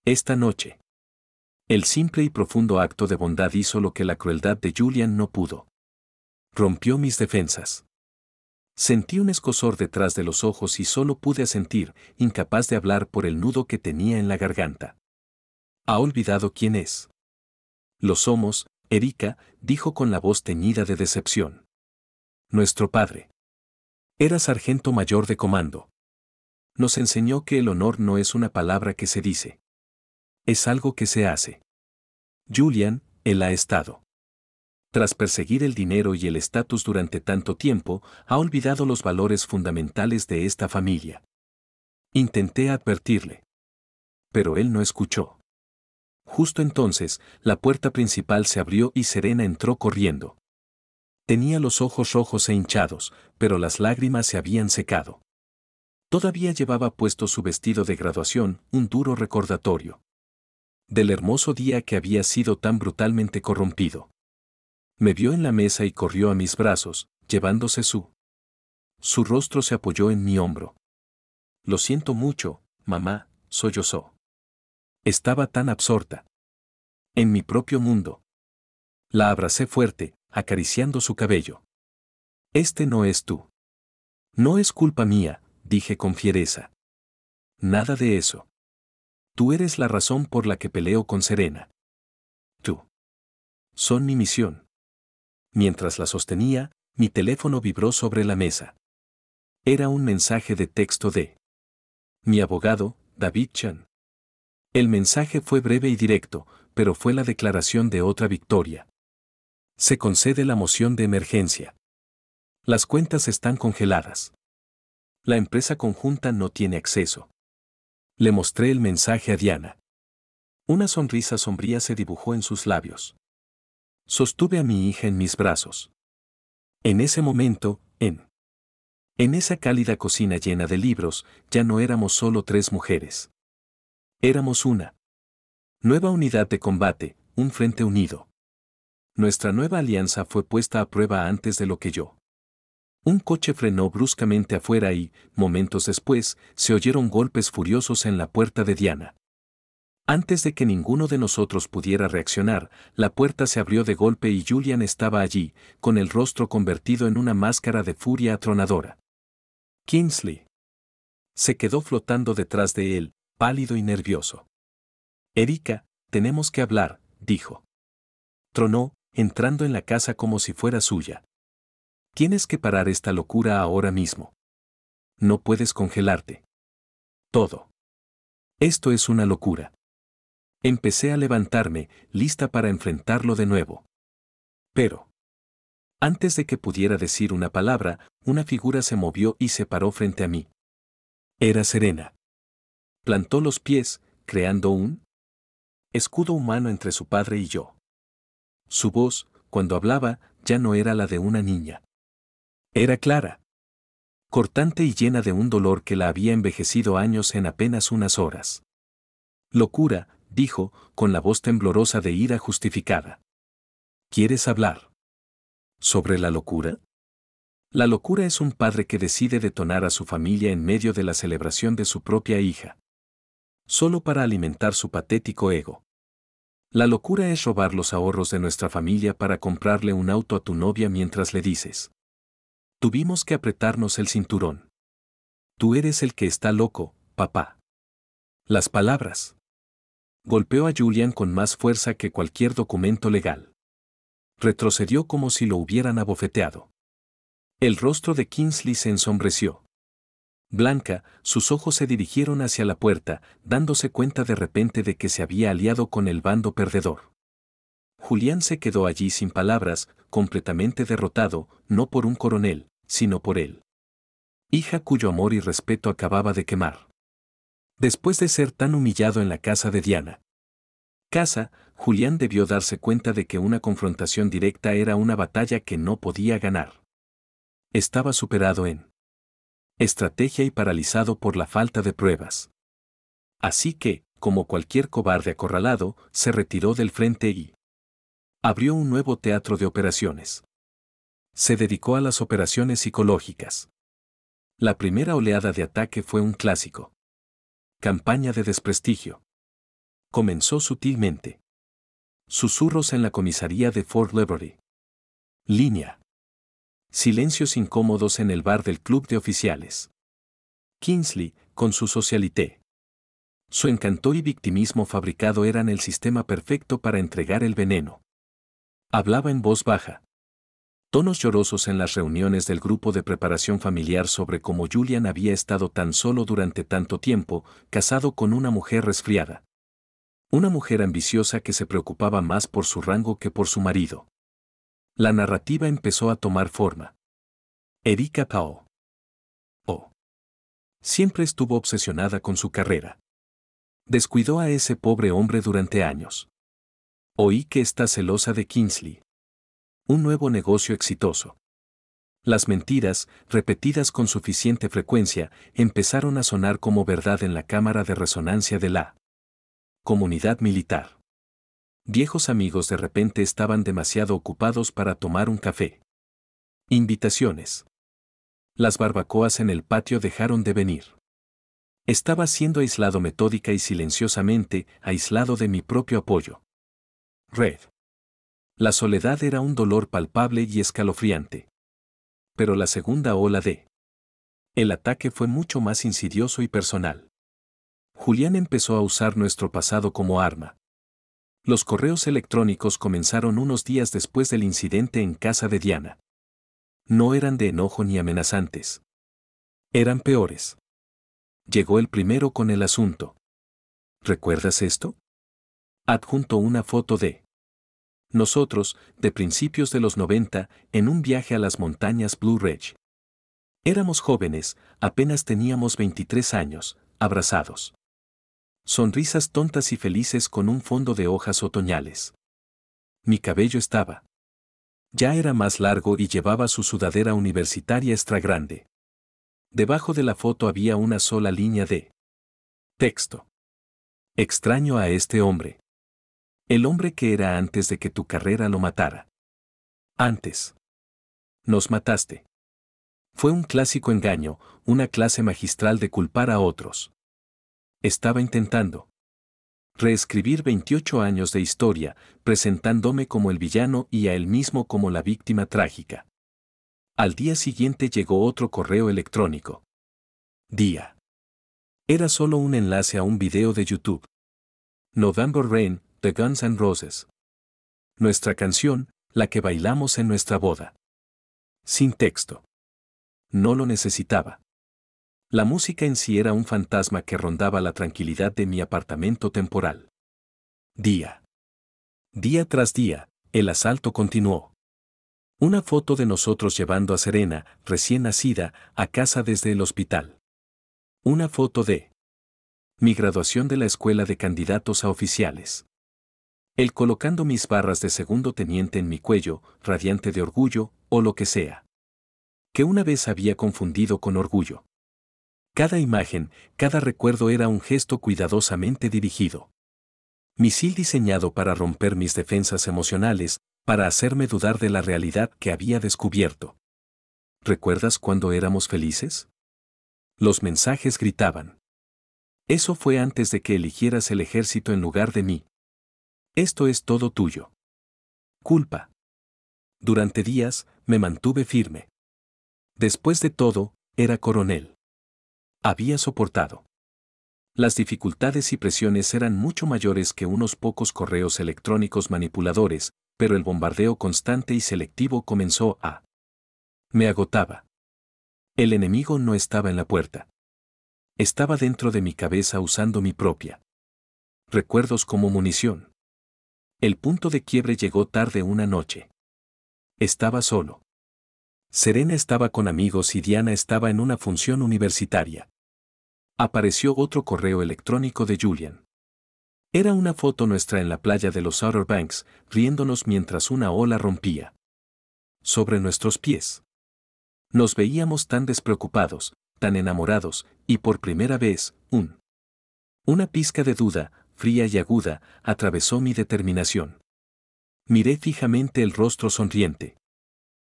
esta noche. El simple y profundo acto de bondad hizo lo que la crueldad de Julian no pudo. Rompió mis defensas. Sentí un escozor detrás de los ojos y solo pude asentir, incapaz de hablar por el nudo que tenía en la garganta. ¿Ha olvidado quién es? Lo somos, Erika, dijo con la voz teñida de decepción. Nuestro padre. Era sargento mayor de comando. Nos enseñó que el honor no es una palabra que se dice. Es algo que se hace. Julian, él ha estado. Tras perseguir el dinero y el estatus durante tanto tiempo, ha olvidado los valores fundamentales de esta familia. Intenté advertirle. Pero él no escuchó. Justo entonces, la puerta principal se abrió y Serena entró corriendo. Tenía los ojos rojos e hinchados, pero las lágrimas se habían secado. Todavía llevaba puesto su vestido de graduación, un duro recordatorio del hermoso día que había sido tan brutalmente corrompido. Me vio en la mesa y corrió a mis brazos, llevándose su rostro se apoyó en mi hombro. Lo siento mucho, mamá, sollozó. Estaba tan absorta en mi propio mundo. La abracé fuerte, acariciando su cabello. Este no es tú. No es culpa mía, dije con fiereza. Nada de eso. Tú eres la razón por la que peleo con Serena. Tú. Son mi misión. Mientras la sostenía, mi teléfono vibró sobre la mesa. Era un mensaje de texto de mi abogado, David Chan. El mensaje fue breve y directo, pero fue la declaración de otra victoria. Se concede la moción de emergencia. Las cuentas están congeladas. La empresa conjunta no tiene acceso. Le mostré el mensaje a Diana. Una sonrisa sombría se dibujó en sus labios. Sostuve a mi hija en mis brazos. En ese momento, en esa cálida cocina llena de libros, ya no éramos solo 3 mujeres. Éramos una nueva unidad de combate, un frente unido. Nuestra nueva alianza fue puesta a prueba antes de lo que yo. Un coche frenó bruscamente afuera y, momentos después, se oyeron golpes furiosos en la puerta de Diana. Antes de que ninguno de nosotros pudiera reaccionar, la puerta se abrió de golpe y Julian estaba allí, con el rostro convertido en una máscara de furia atronadora. Kingsley se quedó flotando detrás de él, pálido y nervioso. Erika, tenemos que hablar, dijo. Tronó, entrando en la casa como si fuera suya. Tienes que parar esta locura ahora mismo. No puedes congelarte. Todo. Esto es una locura. Empecé a levantarme, lista para enfrentarlo de nuevo. Pero, antes de que pudiera decir una palabra, una figura se movió y se paró frente a mí. Era Serena. Plantó los pies, creando un escudo humano entre su padre y yo. Su voz, cuando hablaba, ya no era la de una niña. Era clara, cortante y llena de un dolor que la había envejecido años en apenas unas horas. Locura, dijo, con la voz temblorosa de ira justificada. ¿Quieres hablar sobre la locura? La locura es un padre que decide detonar a su familia en medio de la celebración de su propia hija, solo para alimentar su patético ego. La locura es robar los ahorros de nuestra familia para comprarle un auto a tu novia mientras le dices: tuvimos que apretarnos el cinturón. Tú eres el que está loco, papá. Las palabras. Golpeó a Julian con más fuerza que cualquier documento legal. Retrocedió como si lo hubieran abofeteado. El rostro de Kingsley se ensombreció. Blanca, sus ojos se dirigieron hacia la puerta, dándose cuenta de repente de que se había aliado con el bando perdedor. Julián se quedó allí sin palabras, completamente derrotado, no por un coronel, sino por él. Hija cuyo amor y respeto acababa de quemar. Después de ser tan humillado en la casa de Diana. Julián debió darse cuenta de que una confrontación directa era una batalla que no podía ganar. Estaba superado en estrategia y paralizado por la falta de pruebas. Así que, como cualquier cobarde acorralado, se retiró del frente y abrió un nuevo teatro de operaciones. Se dedicó a las operaciones psicológicas. La primera oleada de ataque fue un clásico. Campaña de desprestigio. Comenzó sutilmente. Susurros en la comisaría de Fort Liberty. Línea. Silencios incómodos en el bar del club de oficiales. Kingsley, con su socialité. Su encanto y victimismo fabricado eran el sistema perfecto para entregar el veneno. Hablaba en voz baja. Tonos llorosos en las reuniones del grupo de preparación familiar sobre cómo Julian había estado tan solo durante tanto tiempo, casado con una mujer resfriada. Una mujer ambiciosa que se preocupaba más por su rango que por su marido. La narrativa empezó a tomar forma. Erika Pao. Oh. Siempre estuvo obsesionada con su carrera. Descuidó a ese pobre hombre durante años. Oí que está celosa de Kingsley. Un nuevo negocio exitoso. Las mentiras, repetidas con suficiente frecuencia, empezaron a sonar como verdad en la cámara de resonancia de la comunidad militar. Viejos amigos de repente estaban demasiado ocupados para tomar un café. Invitaciones. Las barbacoas en el patio dejaron de venir. Estaba siendo aislado metódica y silenciosamente, aislado de mi propio apoyo. Red. La soledad era un dolor palpable y escalofriante. Pero la segunda ola de el ataque fue mucho más insidioso y personal. Julián empezó a usar nuestro pasado como arma. Los correos electrónicos comenzaron unos días después del incidente en casa de Diana. No eran de enojo ni amenazantes. Eran peores. Llegó el primero con el asunto. ¿Recuerdas esto? Adjunto una foto de nosotros, de principios de los 90, en un viaje a las montañas Blue Ridge. Éramos jóvenes, apenas teníamos 23 años, abrazados. Sonrisas tontas y felices con un fondo de hojas otoñales. Mi cabello estaba. Ya era más largo y llevaba su sudadera universitaria extra grande. Debajo de la foto había una sola línea de texto. Extraño a este hombre. El hombre que era antes de que tu carrera lo matara. Antes. Nos mataste. Fue un clásico engaño, una clase magistral de culpar a otros. Estaba intentando reescribir 28 años de historia, presentándome como el villano y a él mismo como la víctima trágica. Al día siguiente llegó otro correo electrónico. Día. Era solo un enlace a un video de YouTube. November Rain, de Guns N' Roses. Nuestra canción, la que bailamos en nuestra boda. Sin texto. No lo necesitaba. La música en sí era un fantasma que rondaba la tranquilidad de mi apartamento temporal. Día tras día, el asalto continuó. Una foto de nosotros llevando a Serena, recién nacida, a casa desde el hospital. Una foto de mi graduación de la escuela de candidatos a oficiales. Él colocando mis barras de segundo teniente en mi cuello, radiante de orgullo, o lo que sea. Que una vez había confundido con orgullo. Cada imagen, cada recuerdo era un gesto cuidadosamente dirigido. Misil diseñado para romper mis defensas emocionales, para hacerme dudar de la realidad que había descubierto. ¿Recuerdas cuando éramos felices? Los mensajes gritaban. Eso fue antes de que eligieras el ejército en lugar de mí. Esto es todo tuyo. Culpa. Durante días, me mantuve firme. Después de todo, era coronel. Había soportado. Las dificultades y presiones eran mucho mayores que unos pocos correos electrónicos manipuladores, pero el bombardeo constante y selectivo comenzó a... Me agotaba. El enemigo no estaba en la puerta. Estaba dentro de mi cabeza usando mi propia. Recuerdos como munición. El punto de quiebre llegó tarde una noche. Estaba solo. Serena estaba con amigos y Diana estaba en una función universitaria. Apareció otro correo electrónico de Julian. Era una foto nuestra en la playa de los Outer Banks, riéndonos mientras una ola rompía sobre nuestros pies. Nos veíamos tan despreocupados, tan enamorados, y por primera vez, una pizca de duda, fría y aguda, atravesó mi determinación. Miré fijamente el rostro sonriente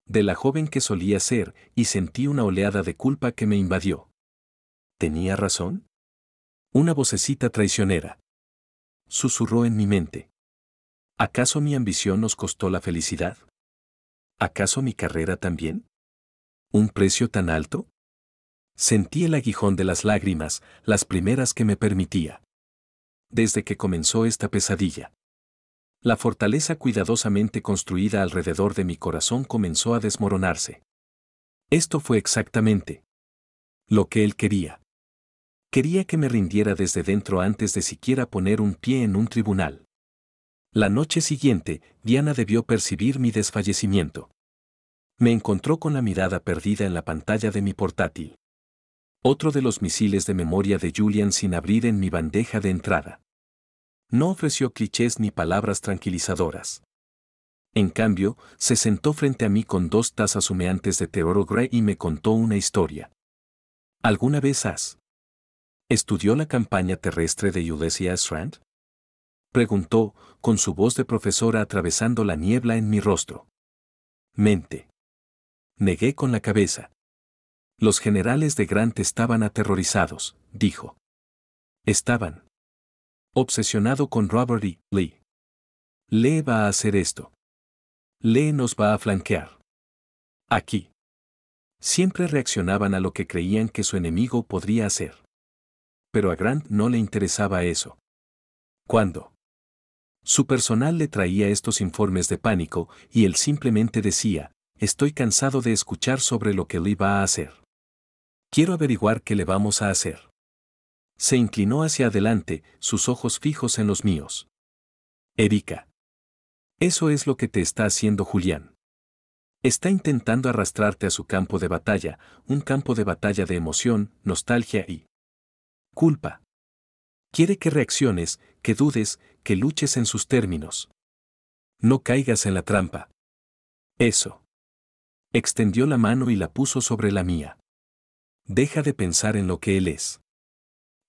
de la joven que solía ser, y sentí una oleada de culpa que me invadió. ¿Tenía razón? Una vocecita traicionera susurró en mi mente. ¿Acaso mi ambición nos costó la felicidad? ¿Acaso mi carrera también? ¿Un precio tan alto? Sentí el aguijón de las lágrimas, las primeras que me permitía. Desde que comenzó esta pesadilla. La fortaleza cuidadosamente construida alrededor de mi corazón comenzó a desmoronarse. Esto fue exactamente lo que él quería. Quería que me rindiera desde dentro antes de siquiera poner un pie en un tribunal. La noche siguiente, Diana debió percibir mi desfallecimiento. Me encontró con la mirada perdida en la pantalla de mi portátil. Otro de los misiles de memoria de Julian sin abrir en mi bandeja de entrada. No ofreció clichés ni palabras tranquilizadoras. En cambio, se sentó frente a mí con 2 tazas humeantes de té Earl Grey y me contó una historia. ¿Alguna vez has estudió la campaña terrestre de Ulysses S. Grant? Preguntó, con su voz de profesora atravesando la niebla en mi rostro. Mente. Negué con la cabeza. Los generales de Grant estaban aterrorizados, dijo. Estaban obsesionado con Robert E. Lee. Lee va a hacer esto. Lee nos va a flanquear. Aquí. Siempre reaccionaban a lo que creían que su enemigo podría hacer. Pero a Grant no le interesaba eso. ¿Cuándo? Su personal le traía estos informes de pánico y él simplemente decía, estoy cansado de escuchar sobre lo que Lee va a hacer. Quiero averiguar qué le vamos a hacer. Se inclinó hacia adelante, sus ojos fijos en los míos. Erika. Eso es lo que te está haciendo Julián. Está intentando arrastrarte a su campo de batalla, un campo de batalla de emoción, nostalgia y culpa. Quiere que reacciones, que dudes, que luches en sus términos. No caigas en la trampa. Eso. Extendió la mano y la puso sobre la mía. Deja de pensar en lo que él es.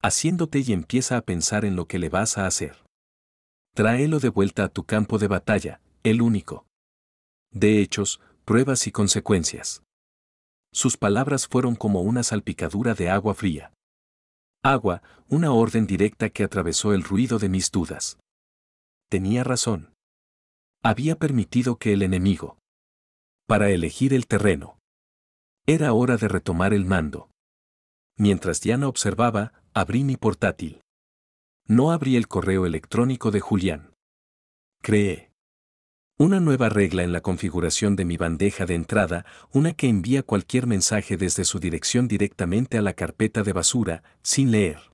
Haciéndote y empieza a pensar en lo que le vas a hacer. Tráelo de vuelta a tu campo de batalla, el único. De hechos, pruebas y consecuencias. Sus palabras fueron como una salpicadura de agua fría. Agua, una orden directa que atravesó el ruido de mis dudas. Tenía razón. Había permitido que el enemigo. Para elegir el terreno. Era hora de retomar el mando. Mientras Diana observaba, abrí mi portátil. No abrí el correo electrónico de Julián. Creé una nueva regla en la configuración de mi bandeja de entrada, una que envía cualquier mensaje desde su dirección directamente a la carpeta de basura, sin leer.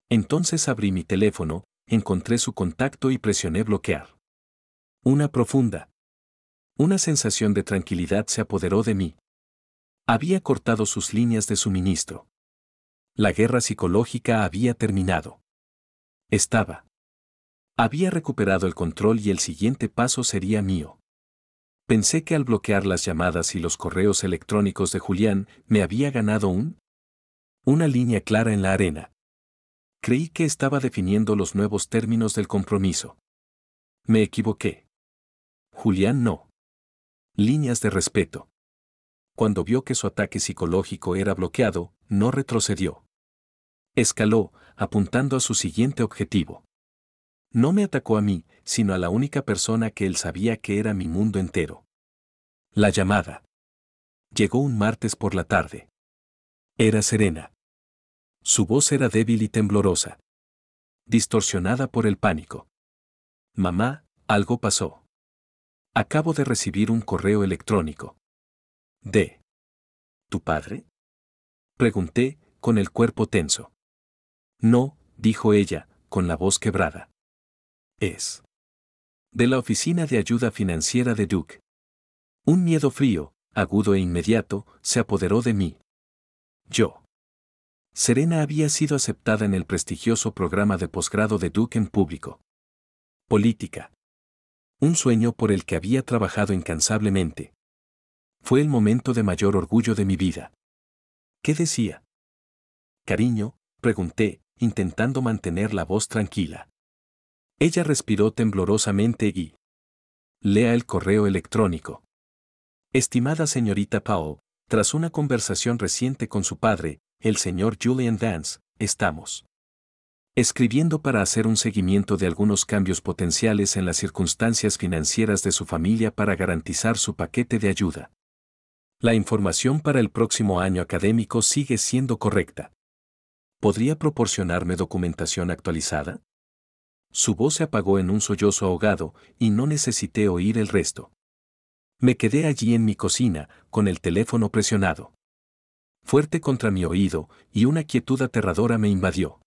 Entonces abrí mi teléfono, encontré su contacto y presioné bloquear. Una sensación de tranquilidad se apoderó de mí. Había cortado sus líneas de suministro. La guerra psicológica había terminado. Había recuperado el control y el siguiente paso sería mío. Pensé que al bloquear las llamadas y los correos electrónicos de Julián, me había ganado una línea clara en la arena. Creí que estaba definiendo los nuevos términos del compromiso. Me equivoqué. Julián no. Líneas de respeto. Cuando vio que su ataque psicológico era bloqueado, no retrocedió. Escaló, apuntando a su siguiente objetivo. No me atacó a mí, sino a la única persona que él sabía que era mi mundo entero. La llamada. Llegó un martes por la tarde. Era Serena. Su voz era débil y temblorosa. Distorsionada por el pánico. Mamá, algo pasó. Acabo de recibir un correo electrónico. ¿De tu padre? Pregunté, con el cuerpo tenso. No, dijo ella, con la voz quebrada. Es de la oficina de ayuda financiera de Duke. Un miedo frío, agudo e inmediato, se apoderó de mí. Serena había sido aceptada en el prestigioso programa de posgrado de Duke en público. Política. Un sueño por el que había trabajado incansablemente. Fue el momento de mayor orgullo de mi vida. ¿Qué decía? Cariño, pregunté, intentando mantener la voz tranquila. Ella respiró temblorosamente y... Lea el correo electrónico. Estimada señorita Powell, tras una conversación reciente con su padre, el señor Julian Vance, estamos escribiendo para hacer un seguimiento de algunos cambios potenciales en las circunstancias financieras de su familia para garantizar su paquete de ayuda. La información para el próximo año académico sigue siendo correcta. ¿Podría proporcionarme documentación actualizada? Su voz se apagó en un sollozo ahogado y no necesité oír el resto. Me quedé allí en mi cocina, con el teléfono presionado fuerte contra mi oído, y una quietud aterradora me invadió.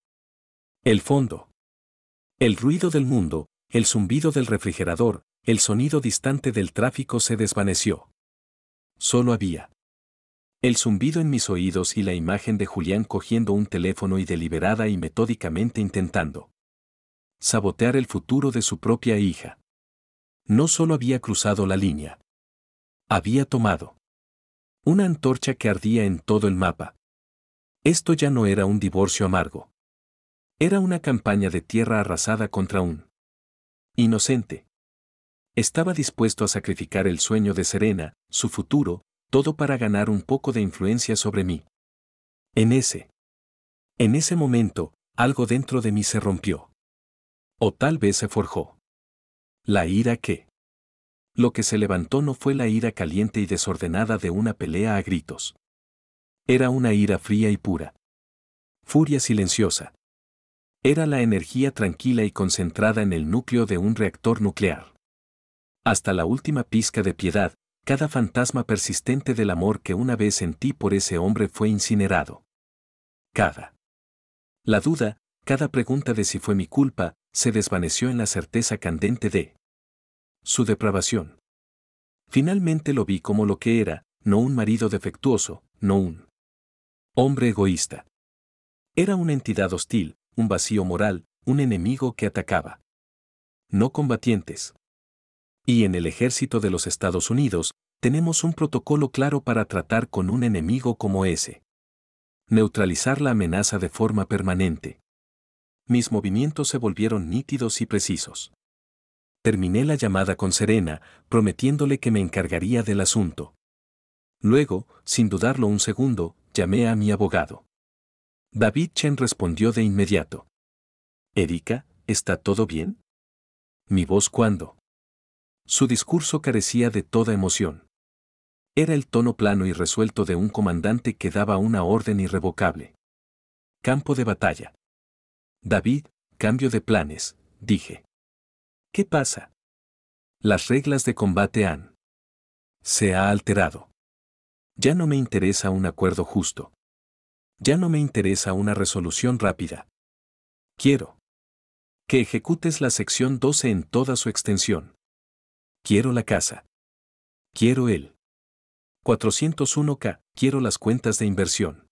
El fondo. El ruido del mundo, el zumbido del refrigerador, el sonido distante del tráfico se desvaneció. Solo había el zumbido en mis oídos y la imagen de Julián cogiendo un teléfono y deliberada y metódicamente intentando sabotear el futuro de su propia hija. No solo había cruzado la línea. Había tomado una antorcha que ardía en todo el mapa. Esto ya no era un divorcio amargo. Era una campaña de tierra arrasada contra un inocente. Estaba dispuesto a sacrificar el sueño de Serena, su futuro, todo para ganar un poco de influencia sobre mí. En ese momento, algo dentro de mí se rompió. O tal vez se forjó. La ira que... Lo que se levantó no fue la ira caliente y desordenada de una pelea a gritos. Era una ira fría y pura. Furia silenciosa. Era la energía tranquila y concentrada en el núcleo de un reactor nuclear. Hasta la última pizca de piedad, cada fantasma persistente del amor que una vez sentí por ese hombre fue incinerado. La duda, cada pregunta de si fue mi culpa, se desvaneció en la certeza candente de su depravación. Finalmente lo vi como lo que era, no un marido defectuoso, no un hombre egoísta. Era una entidad hostil, un vacío moral, un enemigo que atacaba. No combatientes. Y en el ejército de los Estados Unidos, tenemos un protocolo claro para tratar con un enemigo como ese. Neutralizar la amenaza de forma permanente. Mis movimientos se volvieron nítidos y precisos. Terminé la llamada con Serena, prometiéndole que me encargaría del asunto. Luego, sin dudarlo un segundo, llamé a mi abogado. David Chen respondió de inmediato. Erika, ¿está todo bien? Mi voz cuando. Su discurso carecía de toda emoción. Era el tono plano y resuelto de un comandante que daba una orden irrevocable. Campo de batalla. David, cambio de planes, dije. ¿Qué pasa? Las reglas de combate se ha alterado. Ya no me interesa un acuerdo justo. Ya no me interesa una resolución rápida. Quiero Que ejecutes la sección 12 en toda su extensión. Quiero la casa. Quiero el 401k. Quiero las cuentas de inversión.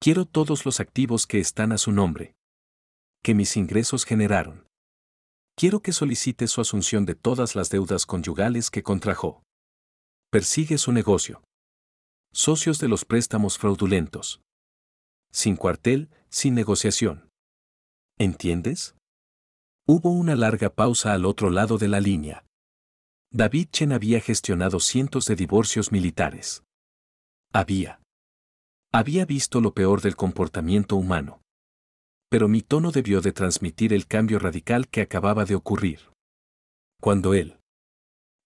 Quiero todos los activos que están a su nombre. Que mis ingresos generaron. Quiero que solicite su asunción de todas las deudas conyugales que contrajo. Persigue su negocio. Socios de los préstamos fraudulentos. Sin cuartel, sin negociación. ¿Entiendes? Hubo una larga pausa al otro lado de la línea. David Chen había gestionado cientos de divorcios militares. Había visto lo peor del comportamiento humano. Pero mi tono debió de transmitir el cambio radical que acababa de ocurrir. Cuando él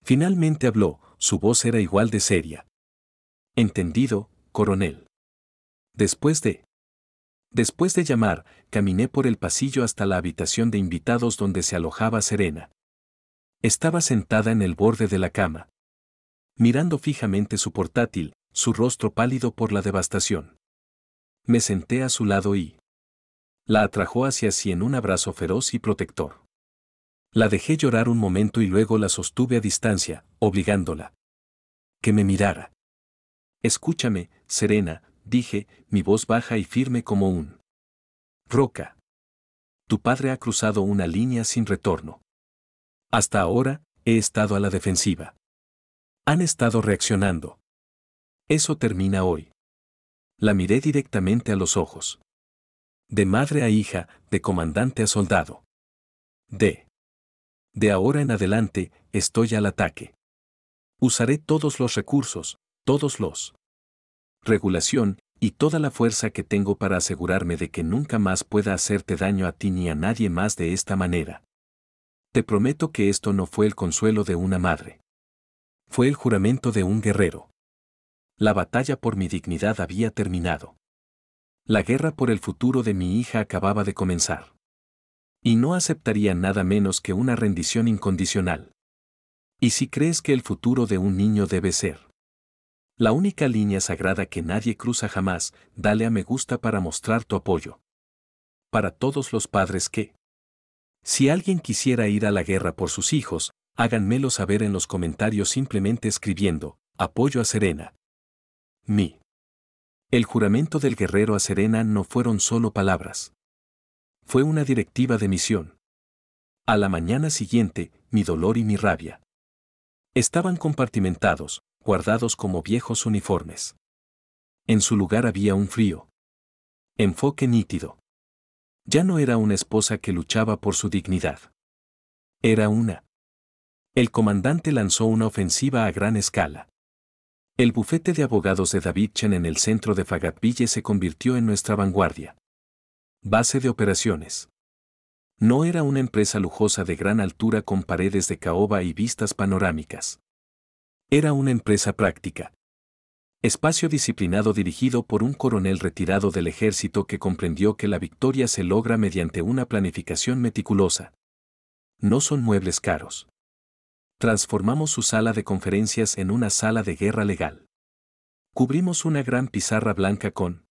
finalmente habló, su voz era igual de seria. Entendido, coronel. Después de llamar, caminé por el pasillo hasta la habitación de invitados donde se alojaba Serena. Estaba sentada en el borde de la cama, mirando fijamente su portátil, su rostro pálido por la devastación. Me senté a su lado y la atrajo hacia sí en un abrazo feroz y protector. La dejé llorar un momento y luego la sostuve a distancia, obligándola que me mirara. Escúchame, Serena, dije, mi voz baja y firme como un roca. Tu padre ha cruzado una línea sin retorno. Hasta ahora, he estado a la defensiva. Han estado reaccionando. Eso termina hoy. La miré directamente a los ojos. De madre a hija, de comandante a soldado. De ahora en adelante, estoy al ataque. Usaré todos los recursos, todos los regulación, y toda la fuerza que tengo para asegurarme de que nunca más pueda hacerte daño a ti ni a nadie más de esta manera. Te prometo que esto no fue el consuelo de una madre. Fue el juramento de un guerrero. La batalla por mi dignidad había terminado. La guerra por el futuro de mi hija acababa de comenzar. Y no aceptaría nada menos que una rendición incondicional. Y si crees que el futuro de un niño debe ser la única línea sagrada que nadie cruza jamás, dale a me gusta para mostrar tu apoyo. Para todos los padres que, si alguien quisiera ir a la guerra por sus hijos, háganmelo saber en los comentarios simplemente escribiendo, apoyo a Serena. El juramento del guerrero a Serena no fueron solo palabras. Fue una directiva de misión. A la mañana siguiente, mi dolor y mi rabia estaban compartimentados, guardados como viejos uniformes. En su lugar había un frío enfoque nítido. Ya no era una esposa que luchaba por su dignidad. Era una. El comandante lanzó una ofensiva a gran escala. El bufete de abogados de David Chen en el centro de Fayetteville se convirtió en nuestra vanguardia. Base de operaciones. No era una empresa lujosa de gran altura con paredes de caoba y vistas panorámicas. Era una empresa práctica. Espacio disciplinado dirigido por un coronel retirado del ejército que comprendió que la victoria se logra mediante una planificación meticulosa. No son muebles caros. Transformamos su sala de conferencias en una sala de guerra legal. Cubrimos una gran pizarra blanca con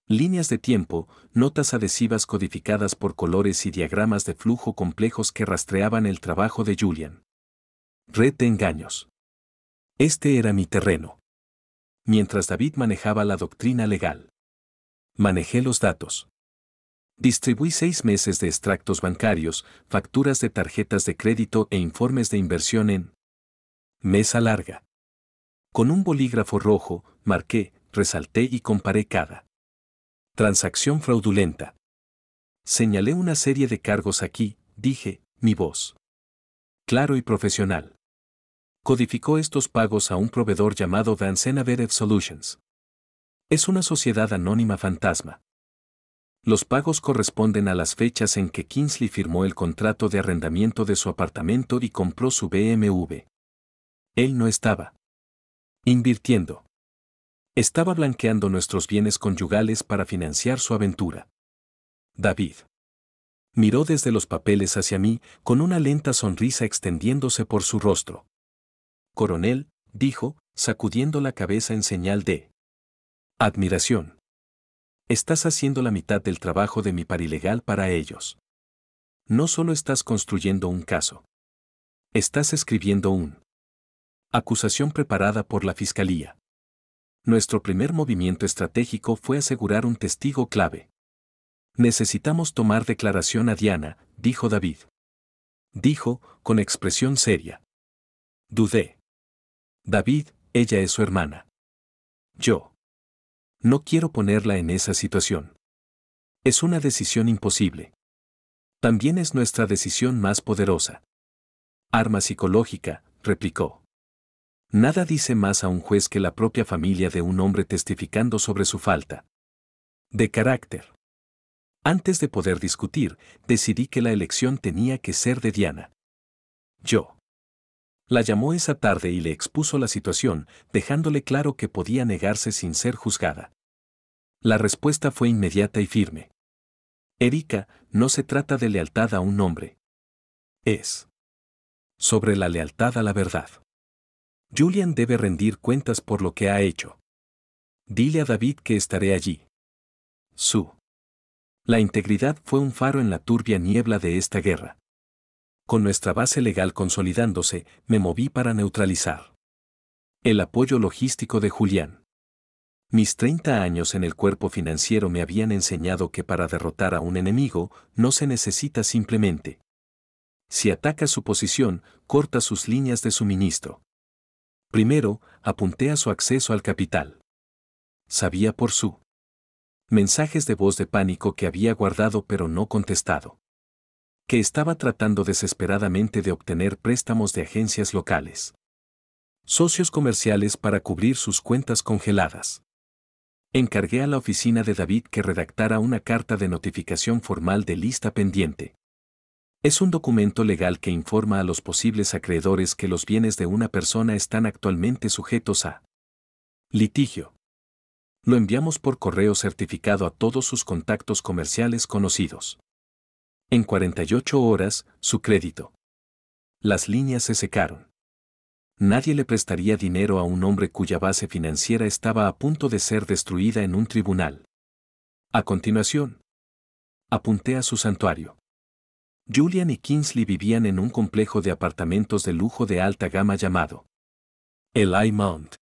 líneas de tiempo, notas adhesivas codificadas por colores y diagramas de flujo complejos que rastreaban el trabajo de Julian. Red de engaños. Este era mi terreno. Mientras David manejaba la doctrina legal, manejé los datos. Distribuí 6 meses de extractos bancarios, facturas de tarjetas de crédito e informes de inversión en mesa larga. Con un bolígrafo rojo, marqué, resalté y comparé cada transacción fraudulenta. Señalé una serie de cargos aquí, dije, mi voz claro y profesional. Codificó estos pagos a un proveedor llamado Advanced Innovative Solutions. Es una sociedad anónima fantasma. Los pagos corresponden a las fechas en que Kingsley firmó el contrato de arrendamiento de su apartamento y compró su BMW. Él no estaba invirtiendo. Estaba blanqueando nuestros bienes conyugales para financiar su aventura. David miró desde los papeles hacia mí, con una lenta sonrisa extendiéndose por su rostro. Coronel, dijo, sacudiendo la cabeza en señal de admiración. Estás haciendo la mitad del trabajo de mi par ilegal para ellos. No solo estás construyendo un caso. Estás escribiendo una acusación preparada por la fiscalía. Nuestro primer movimiento estratégico fue asegurar un testigo clave. Necesitamos tomar declaración a Diana, dijo David. Dijo, con expresión seria. Dudé. David, ella es su hermana. Yo. No quiero ponerla en esa situación. Es una decisión imposible. También es nuestra decisión más poderosa. Arma psicológica, replicó. Nada dice más a un juez que la propia familia de un hombre testificando sobre su falta de carácter. Antes de poder discutir, decidí que la elección tenía que ser de Diana. Yo. La llamó esa tarde y le expuso la situación, dejándole claro que podía negarse sin ser juzgada. La respuesta fue inmediata y firme. Erika, no se trata de lealtad a un hombre. Es sobre la lealtad a la verdad. Julian debe rendir cuentas por lo que ha hecho. Dile a David que estaré allí. La integridad fue un faro en la turbia niebla de esta guerra. Con nuestra base legal consolidándose, me moví para neutralizar el apoyo logístico de Julián. Mis 30 años en el cuerpo financiero me habían enseñado que para derrotar a un enemigo, no se necesita simplemente. Si atacas su posición, corta sus líneas de suministro. Primero, apunté a su acceso al capital. Sabía por su mensajes de voz de pánico que había guardado pero no contestado. Que estaba tratando desesperadamente de obtener préstamos de agencias locales. Socios comerciales para cubrir sus cuentas congeladas. Encargué a la oficina de David que redactara una carta de notificación formal de lista pendiente. Es un documento legal que informa a los posibles acreedores que los bienes de una persona están actualmente sujetos a litigio. Lo enviamos por correo certificado a todos sus contactos comerciales conocidos. En 48 horas, su crédito. Las líneas se secaron. Nadie le prestaría dinero a un hombre cuya base financiera estaba a punto de ser destruida en un tribunal. A continuación, apunté a su santuario. Julian y Kingsley vivían en un complejo de apartamentos de lujo de alta gama llamado el I-Mount.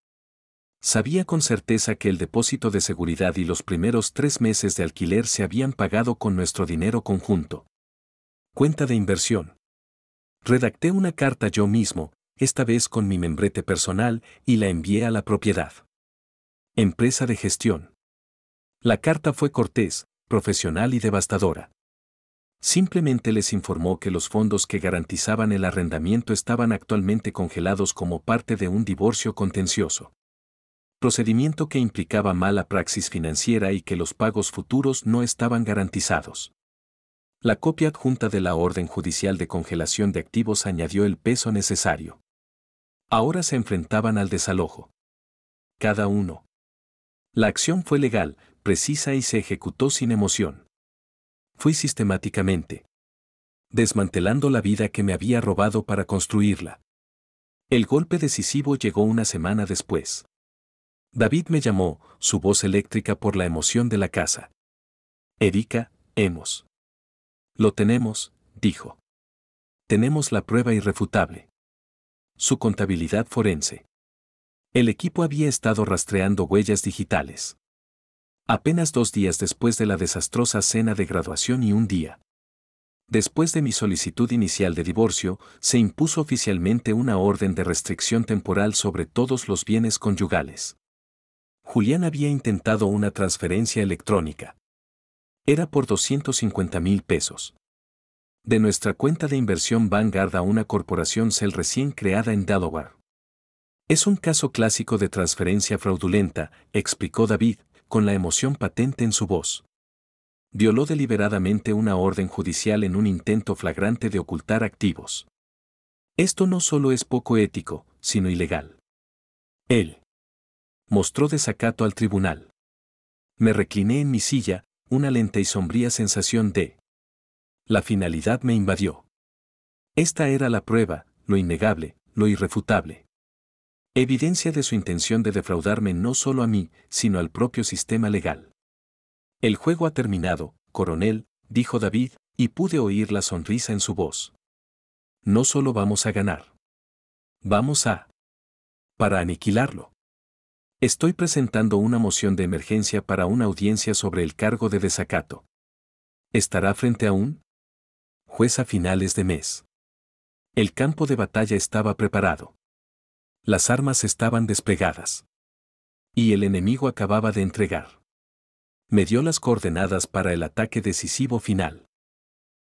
Sabía con certeza que el depósito de seguridad y los primeros 3 meses de alquiler se habían pagado con nuestro dinero conjunto. Cuenta de inversión. Redacté una carta yo mismo, esta vez con mi membrete personal, y la envié a la propiedad. Empresa de gestión. La carta fue cortés, profesional y devastadora. Simplemente les informó que los fondos que garantizaban el arrendamiento estaban actualmente congelados como parte de un divorcio contencioso. Procedimiento que implicaba mala praxis financiera y que los pagos futuros no estaban garantizados. La copia adjunta de la orden judicial de congelación de activos añadió el peso necesario. Ahora se enfrentaban al desalojo. Cada uno. La acción fue legal, precisa y se ejecutó sin emoción. Fui sistemáticamente desmantelando la vida que me había robado para construirla. El golpe decisivo llegó una semana después. David me llamó, su voz eléctrica por la emoción de la casa. Erika, hemos. Lo tenemos, dijo. Tenemos la prueba irrefutable. Su contabilidad forense. El equipo había estado rastreando huellas digitales. Apenas 2 días después de la desastrosa cena de graduación y un día después de mi solicitud inicial de divorcio, se impuso oficialmente una orden de restricción temporal sobre todos los bienes conyugales. Julián había intentado una transferencia electrónica. Era por 250,000 pesos. De nuestra cuenta de inversión Vanguard a una corporación Cell recién creada en Delaware. Es un caso clásico de transferencia fraudulenta, explicó David, con la emoción patente en su voz. Violó deliberadamente una orden judicial en un intento flagrante de ocultar activos. Esto no solo es poco ético, sino ilegal. Él mostró desacato al tribunal. Me recliné en mi silla, una lenta y sombría sensación de la finalidad me invadió. Esta era la prueba, lo innegable, lo irrefutable. Evidencia de su intención de defraudarme no solo a mí, sino al propio sistema legal. El juego ha terminado, coronel, dijo David, Y pude oír la sonrisa en su voz. No solo vamos a ganar. Vamos a... para aniquilarlo. Estoy presentando una moción de emergencia para una audiencia sobre el cargo de desacato. Estará frente a un juez a finales de mes. El campo de batalla estaba preparado. Las armas estaban desplegadas. Y el enemigo acababa de entregar. Me dio las coordenadas para el ataque decisivo final.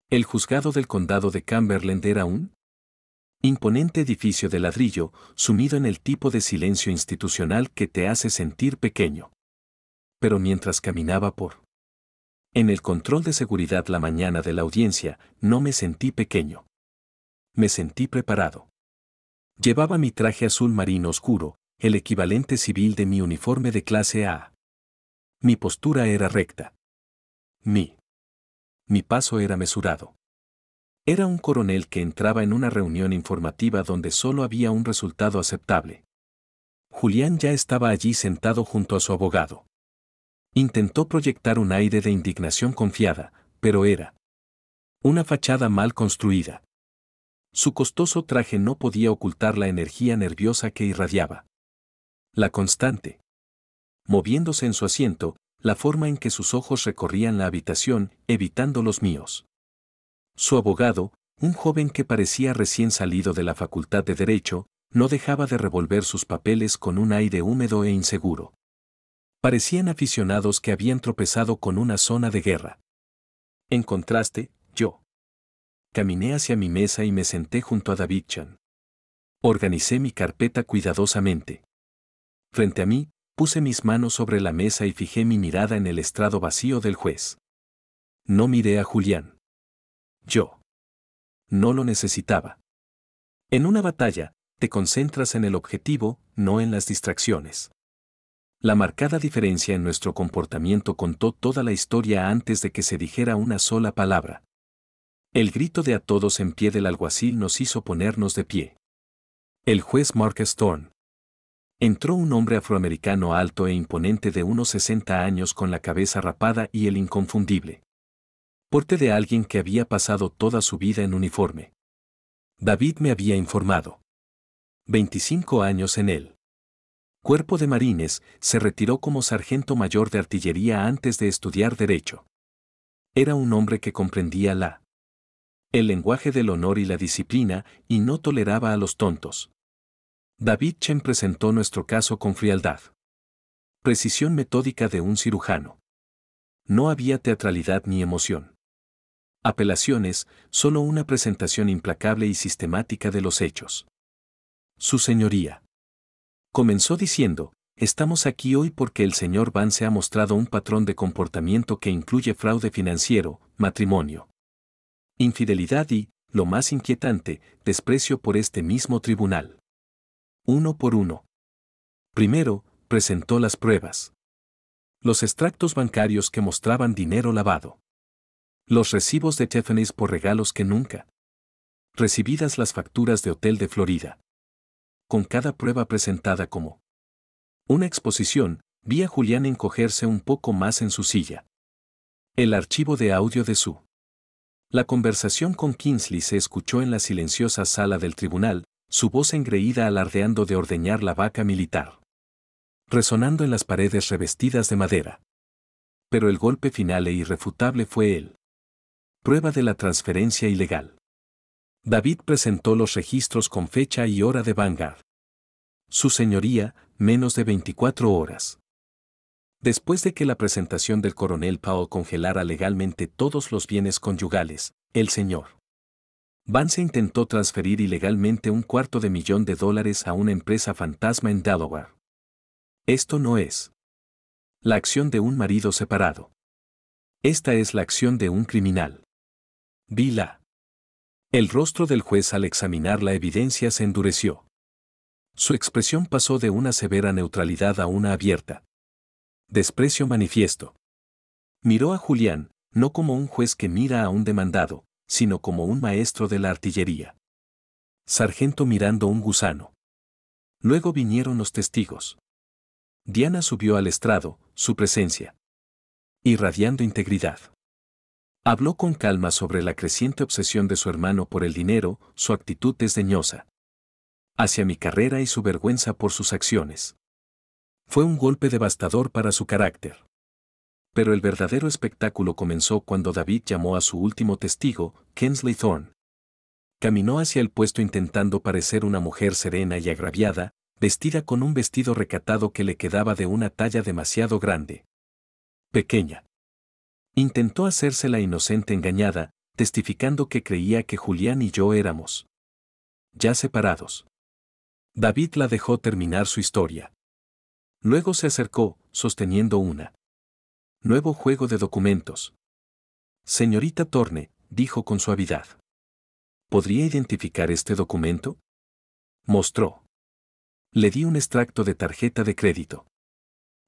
El juzgado del condado de Cumberland era un imponente edificio de ladrillo, sumido en el tipo de silencio institucional que te hace sentir pequeño. Pero mientras caminaba en el control de seguridad la mañana de la audiencia, no me sentí pequeño. Me sentí preparado. Llevaba mi traje azul marino oscuro, el equivalente civil de mi uniforme de clase A. Mi postura era recta. Mi paso era mesurado. Era un coronel que entraba en una reunión informativa donde solo había un resultado aceptable. Julián ya estaba allí sentado junto a su abogado. Intentó proyectar un aire de indignación confiada, pero era una fachada mal construida. Su costoso traje no podía ocultar la energía nerviosa que irradiaba. La constante. Moviéndose en su asiento, la forma en que sus ojos recorrían la habitación, evitando los míos. Su abogado, un joven que parecía recién salido de la Facultad de Derecho, no dejaba de revolver sus papeles con un aire húmedo e inseguro. Parecían aficionados que habían tropezado con una zona de guerra. En contraste, yo caminé hacia mi mesa y me senté junto a David Chan. Organicé mi carpeta cuidadosamente. Frente a mí, puse mis manos sobre la mesa y fijé mi mirada en el estrado vacío del juez. No miré a Julián. Yo no lo necesitaba. En una batalla, te concentras en el objetivo, no en las distracciones. La marcada diferencia en nuestro comportamiento contó toda la historia antes de que se dijera una sola palabra. El grito de a todos en pie del alguacil nos hizo ponernos de pie. El juez Marcus Thorne. Entró un hombre afroamericano alto e imponente de unos 60 años con la cabeza rapada y el inconfundible porte de alguien que había pasado toda su vida en uniforme. David me había informado. 25 años en él. Cuerpo de Marines, se retiró como sargento mayor de artillería antes de estudiar Derecho. Era un hombre que comprendía el lenguaje del honor y la disciplina, y no toleraba a los tontos. David Chen presentó nuestro caso con frialdad. Precisión metódica de un cirujano. No había teatralidad ni emoción. Apelaciones, solo una presentación implacable y sistemática de los hechos. Su señoría. Comenzó diciendo, estamos aquí hoy porque el señor Vance ha mostrado un patrón de comportamiento que incluye fraude financiero, matrimonio, infidelidad y, lo más inquietante, desprecio por este mismo tribunal. Uno por uno. Primero, presentó las pruebas. Los extractos bancarios que mostraban dinero lavado. Los recibos de Tiffany's por regalos que nunca. Recibidas las facturas de hotel de Florida. Con cada prueba presentada como una exposición, vi a Julián encogerse un poco más en su silla. El archivo de audio de la conversación con Kingsley se escuchó en la silenciosa sala del tribunal, su voz engreída alardeando de ordeñar la vaca militar. Resonando en las paredes revestidas de madera. Pero el golpe final e irrefutable fue él. Prueba de la transferencia ilegal. David presentó los registros con fecha y hora de Vanguard. Su señoría, menos de 24 horas. Después de que la presentación del coronel Powell congelara legalmente todos los bienes conyugales, el señor Vance intentó transferir ilegalmente $250,000 a una empresa fantasma en Delaware. Esto no es la acción de un marido separado. Esta es la acción de un criminal. El rostro del juez al examinar la evidencia se endureció. Su expresión pasó de una severa neutralidad a una abierta desprecio manifiesto. Miró a Julián, no como un juez que mira a un demandado, sino como un maestro de la artillería. Sargento mirando un gusano. Luego vinieron los testigos. Diana subió al estrado, su presencia irradiando integridad. Habló con calma sobre la creciente obsesión de su hermano por el dinero, su actitud desdeñosa hacia mi carrera y su vergüenza por sus acciones. Fue un golpe devastador para su carácter. Pero el verdadero espectáculo comenzó cuando David llamó a su último testigo, Kensley Thorne. Caminó hacia el puesto intentando parecer una mujer serena y agraviada, vestida con un vestido recatado que le quedaba de una talla demasiado grande. Pequeña. Intentó hacerse la inocente engañada, testificando que creía que Julián y yo éramos ya separados. David la dejó terminar su historia. Luego se acercó, sosteniendo una nuevo juego de documentos. Señorita Thorne, dijo con suavidad. ¿Podría identificar este documento? Mostró. Le di un extracto de tarjeta de crédito.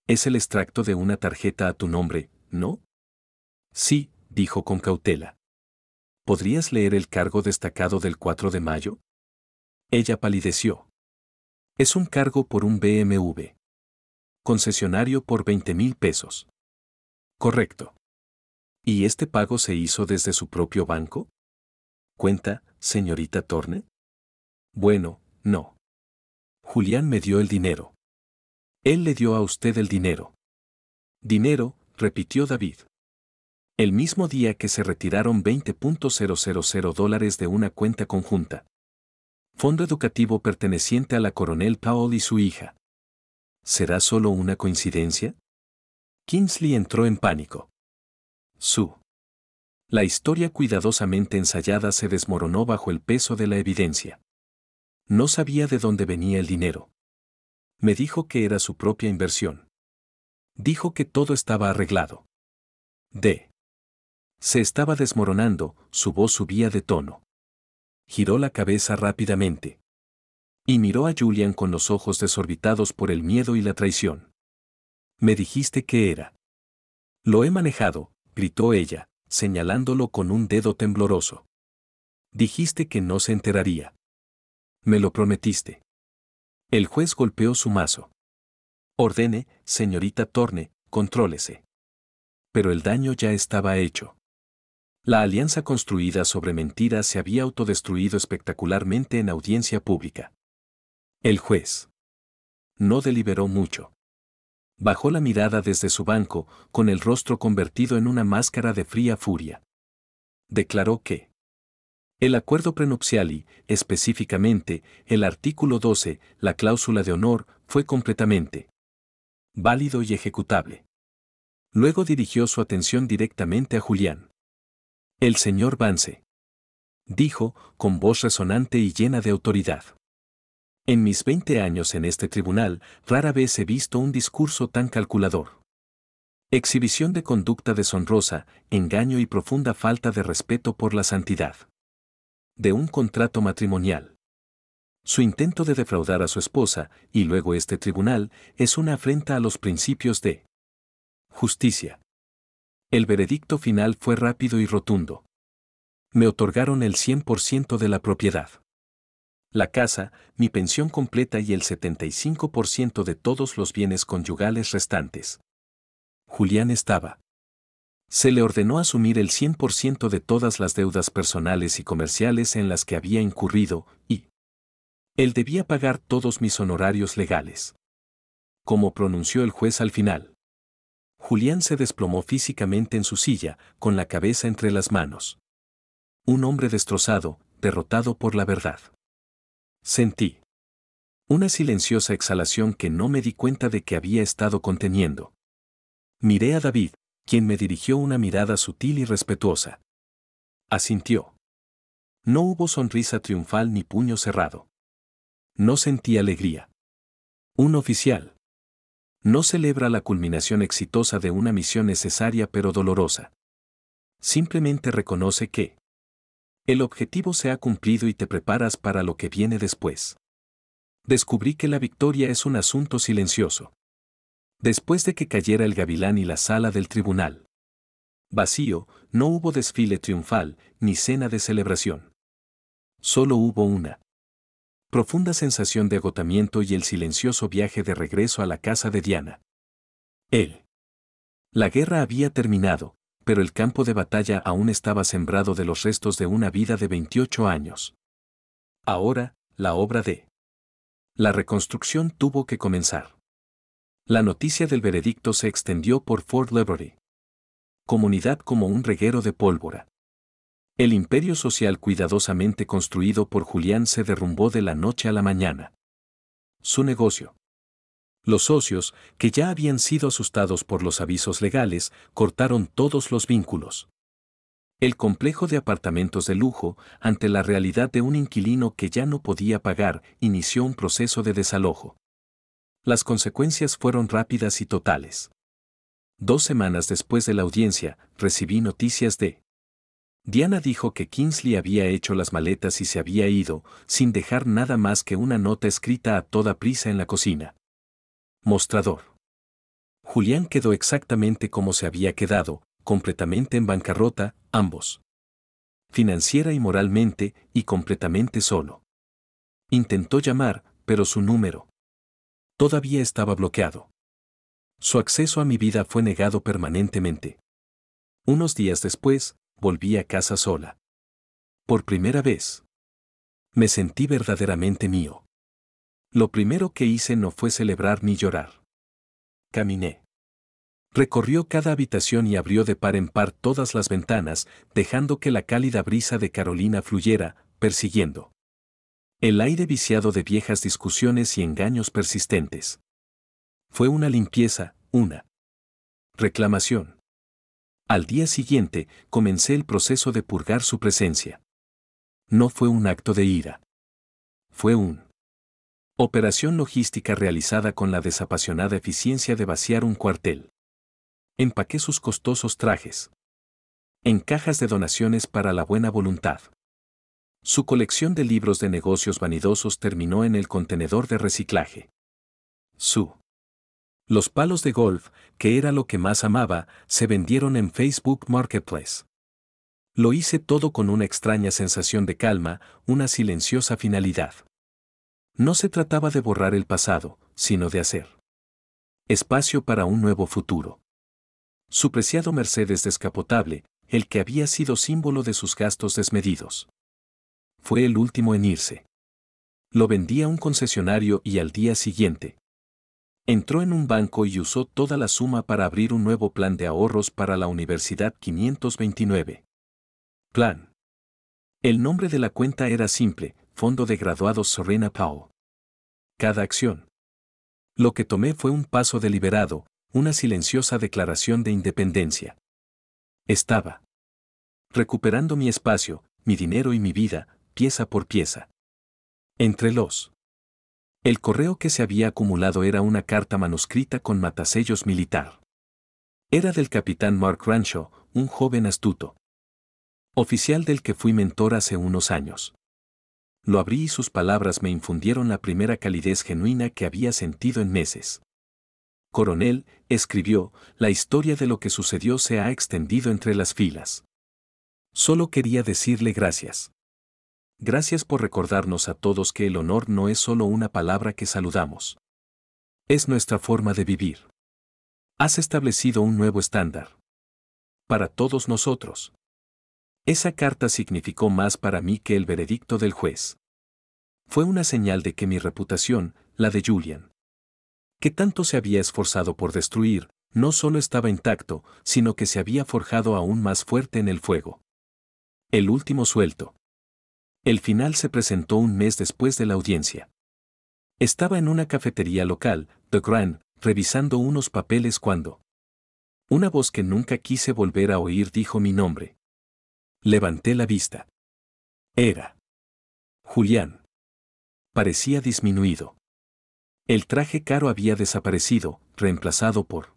Es el extracto de una tarjeta a tu nombre, ¿no? Sí, dijo con cautela. ¿Podrías leer el cargo destacado del 4 de mayo? Ella palideció. Es un cargo por un BMW. Concesionario por 20,000 pesos. Correcto. ¿Y este pago se hizo desde su propio banco? ¿Cuenta, señorita Thorne? Bueno, no. Julián me dio el dinero. Él le dio a usted el dinero. Dinero, repitió David. El mismo día que se retiraron $20,000 de una cuenta conjunta. Fondo educativo perteneciente a la coronel Powell y su hija. ¿Será solo una coincidencia? Kingsley entró en pánico. La historia cuidadosamente ensayada se desmoronó bajo el peso de la evidencia. No sabía de dónde venía el dinero. Me dijo que era su propia inversión. Dijo que todo estaba arreglado. Se estaba desmoronando, su voz subía de tono. Giró la cabeza rápidamente. Y miró a Julian con los ojos desorbitados por el miedo y la traición. Me dijiste que era. Lo he manejado, gritó ella, señalándolo con un dedo tembloroso. Dijiste que no se enteraría. Me lo prometiste. El juez golpeó su mazo. Ordene, señorita Thorne, contrólese. Pero el daño ya estaba hecho. La alianza construida sobre mentiras se había autodestruido espectacularmente en audiencia pública. El juez no deliberó mucho. Bajó la mirada desde su banco, con el rostro convertido en una máscara de fría furia. Declaró que el acuerdo prenupcial y, específicamente, el artículo 12, la cláusula de honor, fue completamente válido y ejecutable. Luego dirigió su atención directamente a Julián. El señor Vance, dijo, con voz resonante y llena de autoridad. En mis 20 años en este tribunal, rara vez he visto un discurso tan calculador. Exhibición de conducta deshonrosa, engaño y profunda falta de respeto por la santidad de un contrato matrimonial. Su intento de defraudar a su esposa, y luego este tribunal, es una afrenta a los principios de justicia. El veredicto final fue rápido y rotundo. Me otorgaron el 100% de la propiedad. La casa, mi pensión completa y el 75% de todos los bienes conyugales restantes. Julián estaba. Se le ordenó asumir el 100% de todas las deudas personales y comerciales en las que había incurrido, y él debía pagar todos mis honorarios legales. Como pronunció el juez al final. Julián se desplomó físicamente en su silla, con la cabeza entre las manos. Un hombre destrozado, derrotado por la verdad. Sentí una silenciosa exhalación que no me di cuenta de que había estado conteniendo. Miré a David, quien me dirigió una mirada sutil y respetuosa. Asintió. No hubo sonrisa triunfal ni puño cerrado. No sentí alegría. Un oficial no celebra la culminación exitosa de una misión necesaria pero dolorosa. Simplemente reconoce que el objetivo se ha cumplido y te preparas para lo que viene después. Descubrí que la victoria es un asunto silencioso. Después de que cayera el gavilán y la sala del tribunal vacío, no hubo desfile triunfal ni cena de celebración. Solo hubo una profunda sensación de agotamiento y el silencioso viaje de regreso a la casa de Diana. La guerra había terminado, pero el campo de batalla aún estaba sembrado de los restos de una vida de 28 años. Ahora, la obra de la reconstrucción tuvo que comenzar. La noticia del veredicto se extendió por Fort Liberty, comunidad como un reguero de pólvora. El imperio social cuidadosamente construido por Julián se derrumbó de la noche a la mañana. Su negocio. Los socios, que ya habían sido asustados por los avisos legales, cortaron todos los vínculos. El complejo de apartamentos de lujo, ante la realidad de un inquilino que ya no podía pagar, inició un proceso de desalojo. Las consecuencias fueron rápidas y totales. 2 semanas después de la audiencia, recibí noticias de Diana dijo que Kingsley había hecho las maletas y se había ido, sin dejar nada más que una nota escrita a toda prisa en la cocina. Mostrador. Julián quedó exactamente como se había quedado, completamente en bancarrota, ambos. Financiera y moralmente, y completamente solo. Intentó llamar, pero su número todavía estaba bloqueado. Su acceso a mi vida fue negado permanentemente. Unos días después, volví a casa sola. Por primera vez. Me sentí verdaderamente mío. Lo primero que hice no fue celebrar ni llorar. Caminé. Recorrió cada habitación y abrió de par en par todas las ventanas, dejando que la cálida brisa de Carolina fluyera, persiguiendo el aire viciado de viejas discusiones y engaños persistentes. Fue una limpieza, una reclamación. Al día siguiente, comencé el proceso de purgar su presencia. No fue un acto de ira. Fue una operación logística realizada con la desapasionada eficiencia de vaciar un cuartel. Empaqué sus costosos trajes en cajas de donaciones para la buena voluntad. Su colección de libros de negocios vanidosos terminó en el contenedor de reciclaje. Los palos de golf, que era lo que más amaba, se vendieron en Facebook Marketplace. Lo hice todo con una extraña sensación de calma, una silenciosa finalidad. No se trataba de borrar el pasado, sino de hacer espacio para un nuevo futuro. Su preciado Mercedes descapotable, el que había sido símbolo de sus gastos desmedidos, fue el último en irse. Lo vendí a un concesionario y al día siguiente entró en un banco y usó toda la suma para abrir un nuevo plan de ahorros para la Universidad 529. Plan. El nombre de la cuenta era simple, Fondo de Graduados Serena Powell. Cada acción. Lo que tomé fue un paso deliberado, una silenciosa declaración de independencia. Estaba recuperando mi espacio, mi dinero y mi vida, pieza por pieza. Entre los el correo que se había acumulado era una carta manuscrita con matasellos militar. Era del capitán Mark Ranshaw, un joven astuto oficial del que fui mentor hace unos años. Lo abrí y sus palabras me infundieron la primera calidez genuina que había sentido en meses. Coronel, escribió, la historia de lo que sucedió se ha extendido entre las filas. Solo quería decirle gracias. Gracias por recordarnos a todos que el honor no es solo una palabra que saludamos. Es nuestra forma de vivir. Has establecido un nuevo estándar. Para todos nosotros. Esa carta significó más para mí que el veredicto del juez. Fue una señal de que mi reputación, la de Julian, que tanto se había esforzado por destruir, no solo estaba intacto, sino que se había forjado aún más fuerte en el fuego. El último suelto. El final se presentó un mes después de la audiencia. Estaba en una cafetería local, The Grand, revisando unos papeles cuando una voz que nunca quise volver a oír dijo mi nombre. Levanté la vista. Era Julián. Parecía disminuido. El traje caro había desaparecido, reemplazado por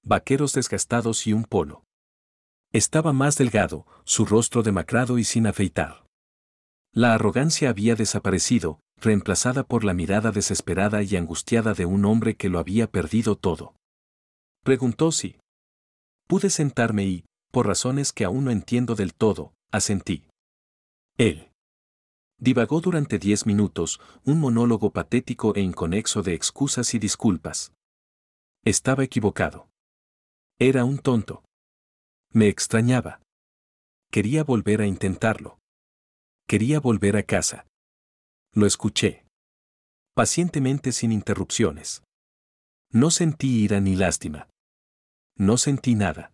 vaqueros desgastados y un polo. Estaba más delgado, su rostro demacrado y sin afeitar. La arrogancia había desaparecido, reemplazada por la mirada desesperada y angustiada de un hombre que lo había perdido todo. Preguntó si pude sentarme y, por razones que aún no entiendo del todo, asentí. Él divagó durante 10 minutos, un monólogo patético e inconexo de excusas y disculpas. Estaba equivocado. Era un tonto. Me extrañaba. Quería volver a intentarlo. Quería volver a casa. Lo escuché. Pacientemente sin interrupciones. No sentí ira ni lástima. No sentí nada.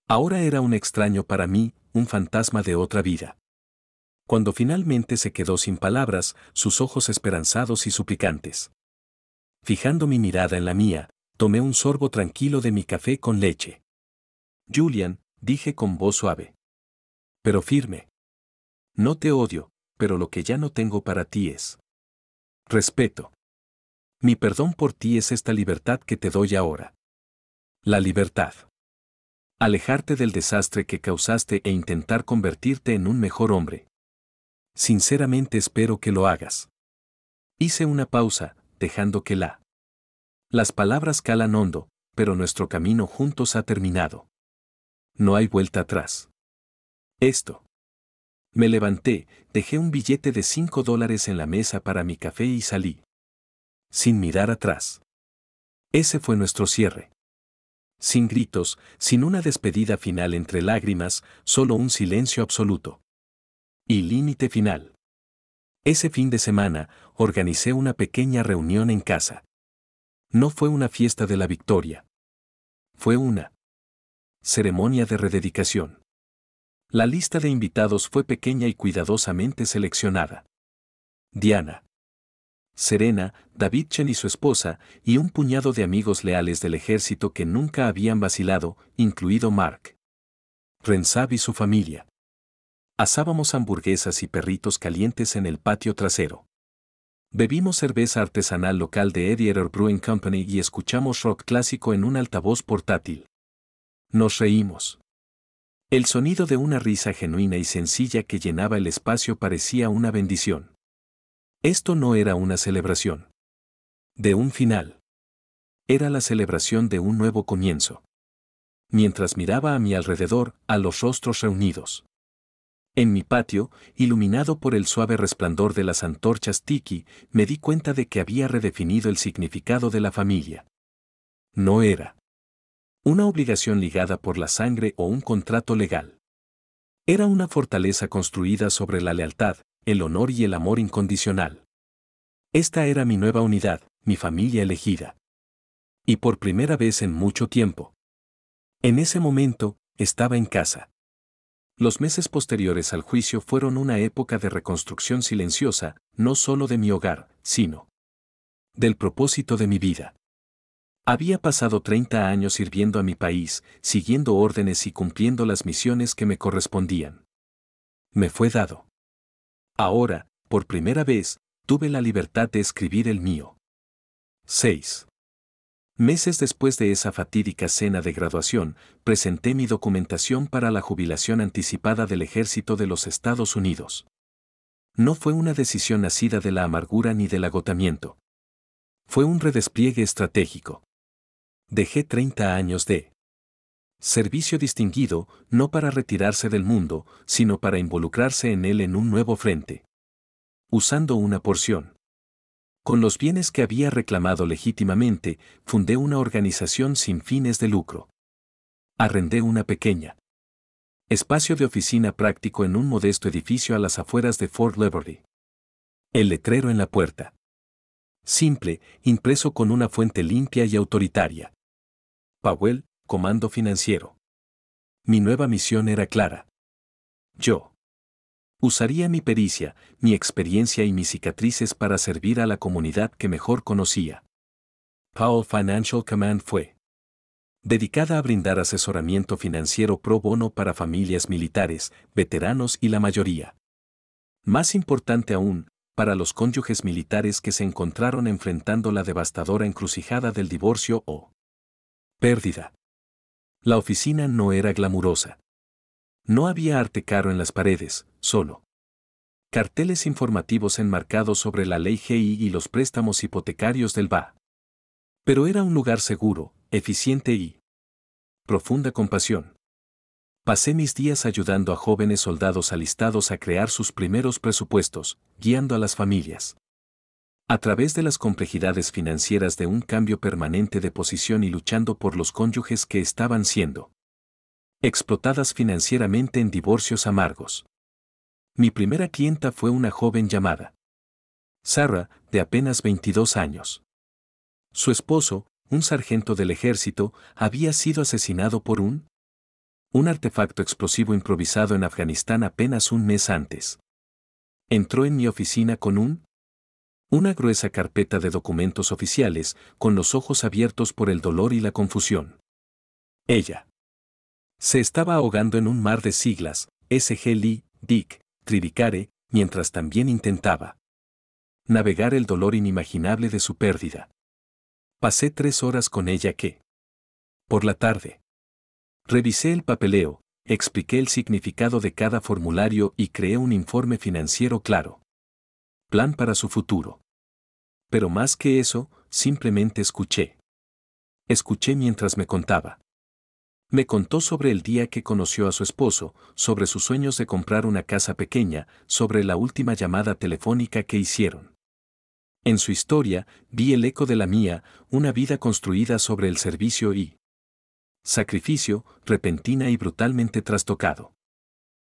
Ahora era un extraño para mí, un fantasma de otra vida. Cuando finalmente se quedó sin palabras, sus ojos esperanzados y suplicantes. Fijando mi mirada en la mía, tomé un sorbo tranquilo de mi café con leche. Julian, dije con voz suave. Pero firme. No te odio, pero lo que ya no tengo para ti es respeto. Mi perdón por ti es esta libertad que te doy ahora. La libertad. Alejarte del desastre que causaste e intentar convertirte en un mejor hombre. Sinceramente espero que lo hagas. Hice una pausa, dejando que las palabras calan hondo, pero nuestro camino juntos ha terminado. No hay vuelta atrás. Esto. Me levanté, dejé un billete de $5 en la mesa para mi café y salí. Sin mirar atrás. Ese fue nuestro cierre. Sin gritos, sin una despedida final entre lágrimas, solo un silencio absoluto. Y límite final. Ese fin de semana, organicé una pequeña reunión en casa. No fue una fiesta de la victoria. Fue una ceremonia de rededicación. La lista de invitados fue pequeña y cuidadosamente seleccionada. Diana, Serena, David Chen y su esposa, y un puñado de amigos leales del ejército que nunca habían vacilado, incluido Mark Renshaw y su familia. Asábamos hamburguesas y perritos calientes en el patio trasero. Bebimos cerveza artesanal local de Editor Brewing Company y escuchamos rock clásico en un altavoz portátil. Nos reímos. El sonido de una risa genuina y sencilla que llenaba el espacio parecía una bendición. Esto no era una celebración de un final. Era la celebración de un nuevo comienzo. Mientras miraba a mi alrededor, a los rostros reunidos. En mi patio, iluminado por el suave resplandor de las antorchas tiki, me di cuenta de que había redefinido el significado de la familia. No era una obligación ligada por la sangre o un contrato legal. Era una fortaleza construida sobre la lealtad, el honor y el amor incondicional. Esta era mi nueva unidad, mi familia elegida. Y por primera vez en mucho tiempo. En ese momento, estaba en casa. Los meses posteriores al juicio fueron una época de reconstrucción silenciosa, no solo de mi hogar, sino del propósito de mi vida. Había pasado 30 años sirviendo a mi país, siguiendo órdenes y cumpliendo las misiones que me correspondían. Me fue dado. Ahora, por primera vez, tuve la libertad de escribir el mío. 6 meses después de esa fatídica cena de graduación, presenté mi documentación para la jubilación anticipada del Ejército de los Estados Unidos. No fue una decisión nacida de la amargura ni del agotamiento. Fue un redespliegue estratégico. Dejé 30 años de servicio distinguido, no para retirarse del mundo, sino para involucrarse en él en un nuevo frente. Usando una porción. Con los bienes que había reclamado legítimamente, fundé una organización sin fines de lucro. Arrendé una pequeña espacio de oficina práctico en un modesto edificio a las afueras de Fort Lauderdale. El letrero en la puerta. Simple, impreso con una fuente limpia y autoritaria. Powell, Comando Financiero. Mi nueva misión era clara. Yo usaría mi pericia, mi experiencia y mis cicatrices para servir a la comunidad que mejor conocía. Powell Financial Command fue dedicada a brindar asesoramiento financiero pro bono para familias militares, veteranos y la mayoría. Más importante aún, para los cónyuges militares que se encontraron enfrentando la devastadora encrucijada del divorcio o pérdida. La oficina no era glamurosa. No había arte caro en las paredes, solo carteles informativos enmarcados sobre la ley GI y los préstamos hipotecarios del BA. Pero era un lugar seguro, eficiente y profunda compasión. Pasé mis días ayudando a jóvenes soldados alistados a crear sus primeros presupuestos, guiando a las familias a través de las complejidades financieras de un cambio permanente de posición y luchando por los cónyuges que estaban siendo Explotadas financieramente en divorcios amargos. Mi primera clienta fue una joven llamada Sarah, de apenas 22 años. Su esposo, un sargento del ejército, había sido asesinado por un artefacto explosivo improvisado en Afganistán apenas un mes antes. Entró en mi oficina con una gruesa carpeta de documentos oficiales, con los ojos abiertos por el dolor y la confusión. Ella se estaba ahogando en un mar de siglas, SG Dick, Tridicare, mientras también intentaba navegar el dolor inimaginable de su pérdida. Pasé 3 horas con ella que, por la tarde, revisé el papeleo, expliqué el significado de cada formulario y creé un informe financiero claro. Plan para su futuro. Pero más que eso, simplemente escuché. Escuché mientras me contaba. Me contó sobre el día que conoció a su esposo, sobre sus sueños de comprar una casa pequeña, sobre la última llamada telefónica que hicieron. En su historia, vi el eco de la mía, una vida construida sobre el servicio y sacrificio, repentina y brutalmente trastocado.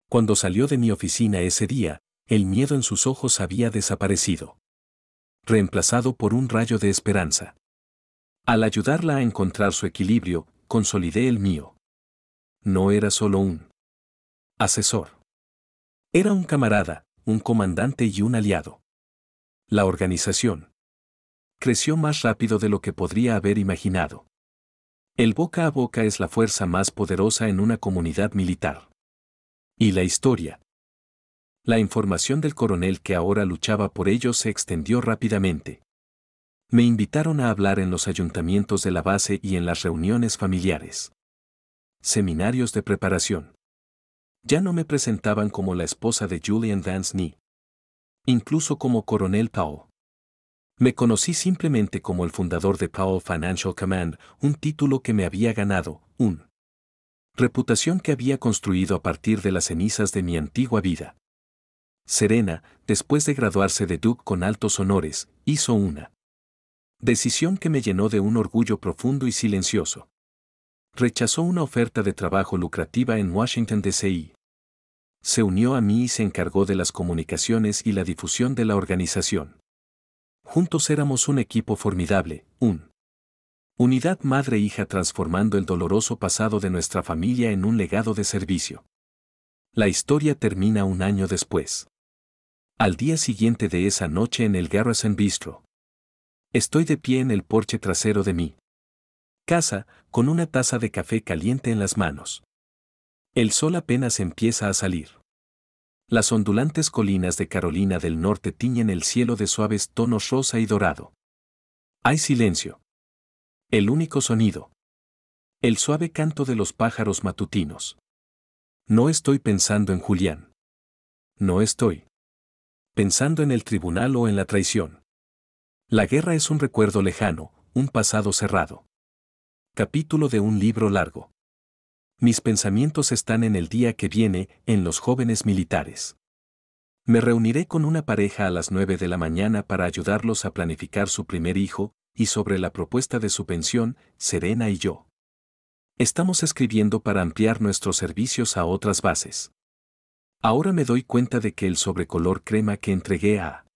Cuando salió de mi oficina ese día, el miedo en sus ojos había desaparecido, reemplazado por un rayo de esperanza. Al ayudarla a encontrar su equilibrio, consolidé el mío. No era solo un asesor. Era un camarada, un comandante y un aliado. La organización creció más rápido de lo que podría haber imaginado. El boca a boca es la fuerza más poderosa en una comunidad militar. Y la historia. La información del coronel que ahora luchaba por ellos se extendió rápidamente. Me invitaron a hablar en los ayuntamientos de la base y en las reuniones familiares. Seminarios de preparación. Ya no me presentaban como la esposa de Julian Vance ni incluso como Coronel Powell. Me conocí simplemente como el fundador de Powell Financial Command, un título que me había ganado, reputación que había construido a partir de las cenizas de mi antigua vida. Serena, después de graduarse de Duke con altos honores, hizo una decisión que me llenó de un orgullo profundo y silencioso. Rechazó una oferta de trabajo lucrativa en Washington, D.C. Se unió a mí y se encargó de las comunicaciones y la difusión de la organización. Juntos éramos un equipo formidable, unidad madre-hija transformando el doloroso pasado de nuestra familia en un legado de servicio. La historia termina un año después. Al día siguiente de esa noche en el Garrison Bistro. Estoy de pie en el porche trasero de mi casa, con una taza de café caliente en las manos. El sol apenas empieza a salir. Las ondulantes colinas de Carolina del Norte tiñen el cielo de suaves tonos rosa y dorado. Hay silencio. El único sonido. El suave canto de los pájaros matutinos. No estoy pensando en Julián. No estoy pensando en el tribunal o en la traición. La guerra es un recuerdo lejano, un pasado cerrado. Capítulo de un libro largo. Mis pensamientos están en el día que viene, en los jóvenes militares. Me reuniré con una pareja a las 9 de la mañana para ayudarlos a planificar su primer hijo, y sobre la propuesta de su pensión, Serena y yo estamos escribiendo para ampliar nuestros servicios a otras bases. Ahora me doy cuenta de que el sobrecolor crema que entregué a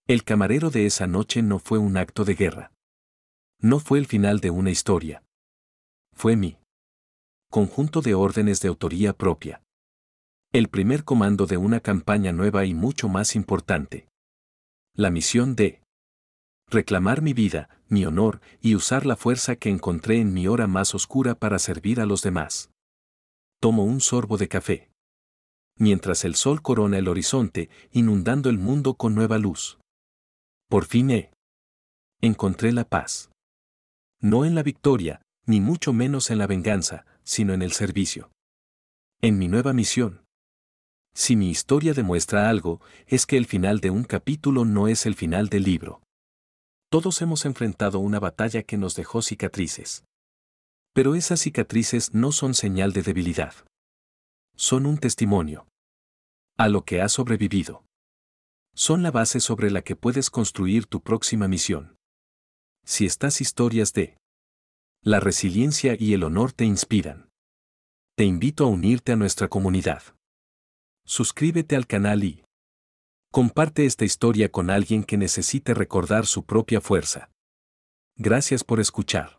el camarero de esa noche no fue un acto de guerra. No fue el final de una historia. Fue mi conjunto de órdenes de autoría propia. El primer comando de una campaña nueva y mucho más importante. La misión de reclamar mi vida, mi honor y usar la fuerza que encontré en mi hora más oscura para servir a los demás. Tomo un sorbo de café. Mientras el sol corona el horizonte, inundando el mundo con nueva luz. Por fin encontré la paz. No en la victoria, ni mucho menos en la venganza, sino en el servicio. En mi nueva misión. Si mi historia demuestra algo, es que el final de un capítulo no es el final del libro. Todos hemos enfrentado una batalla que nos dejó cicatrices. Pero esas cicatrices no son señal de debilidad. Son un testimonio a lo que has sobrevivido. Son la base sobre la que puedes construir tu próxima misión. Si estas historias de la resiliencia y el honor te inspiran, Te invito a unirte a nuestra comunidad. Suscríbete al canal y comparte esta historia con alguien que necesite recordar su propia fuerza. Gracias por escuchar.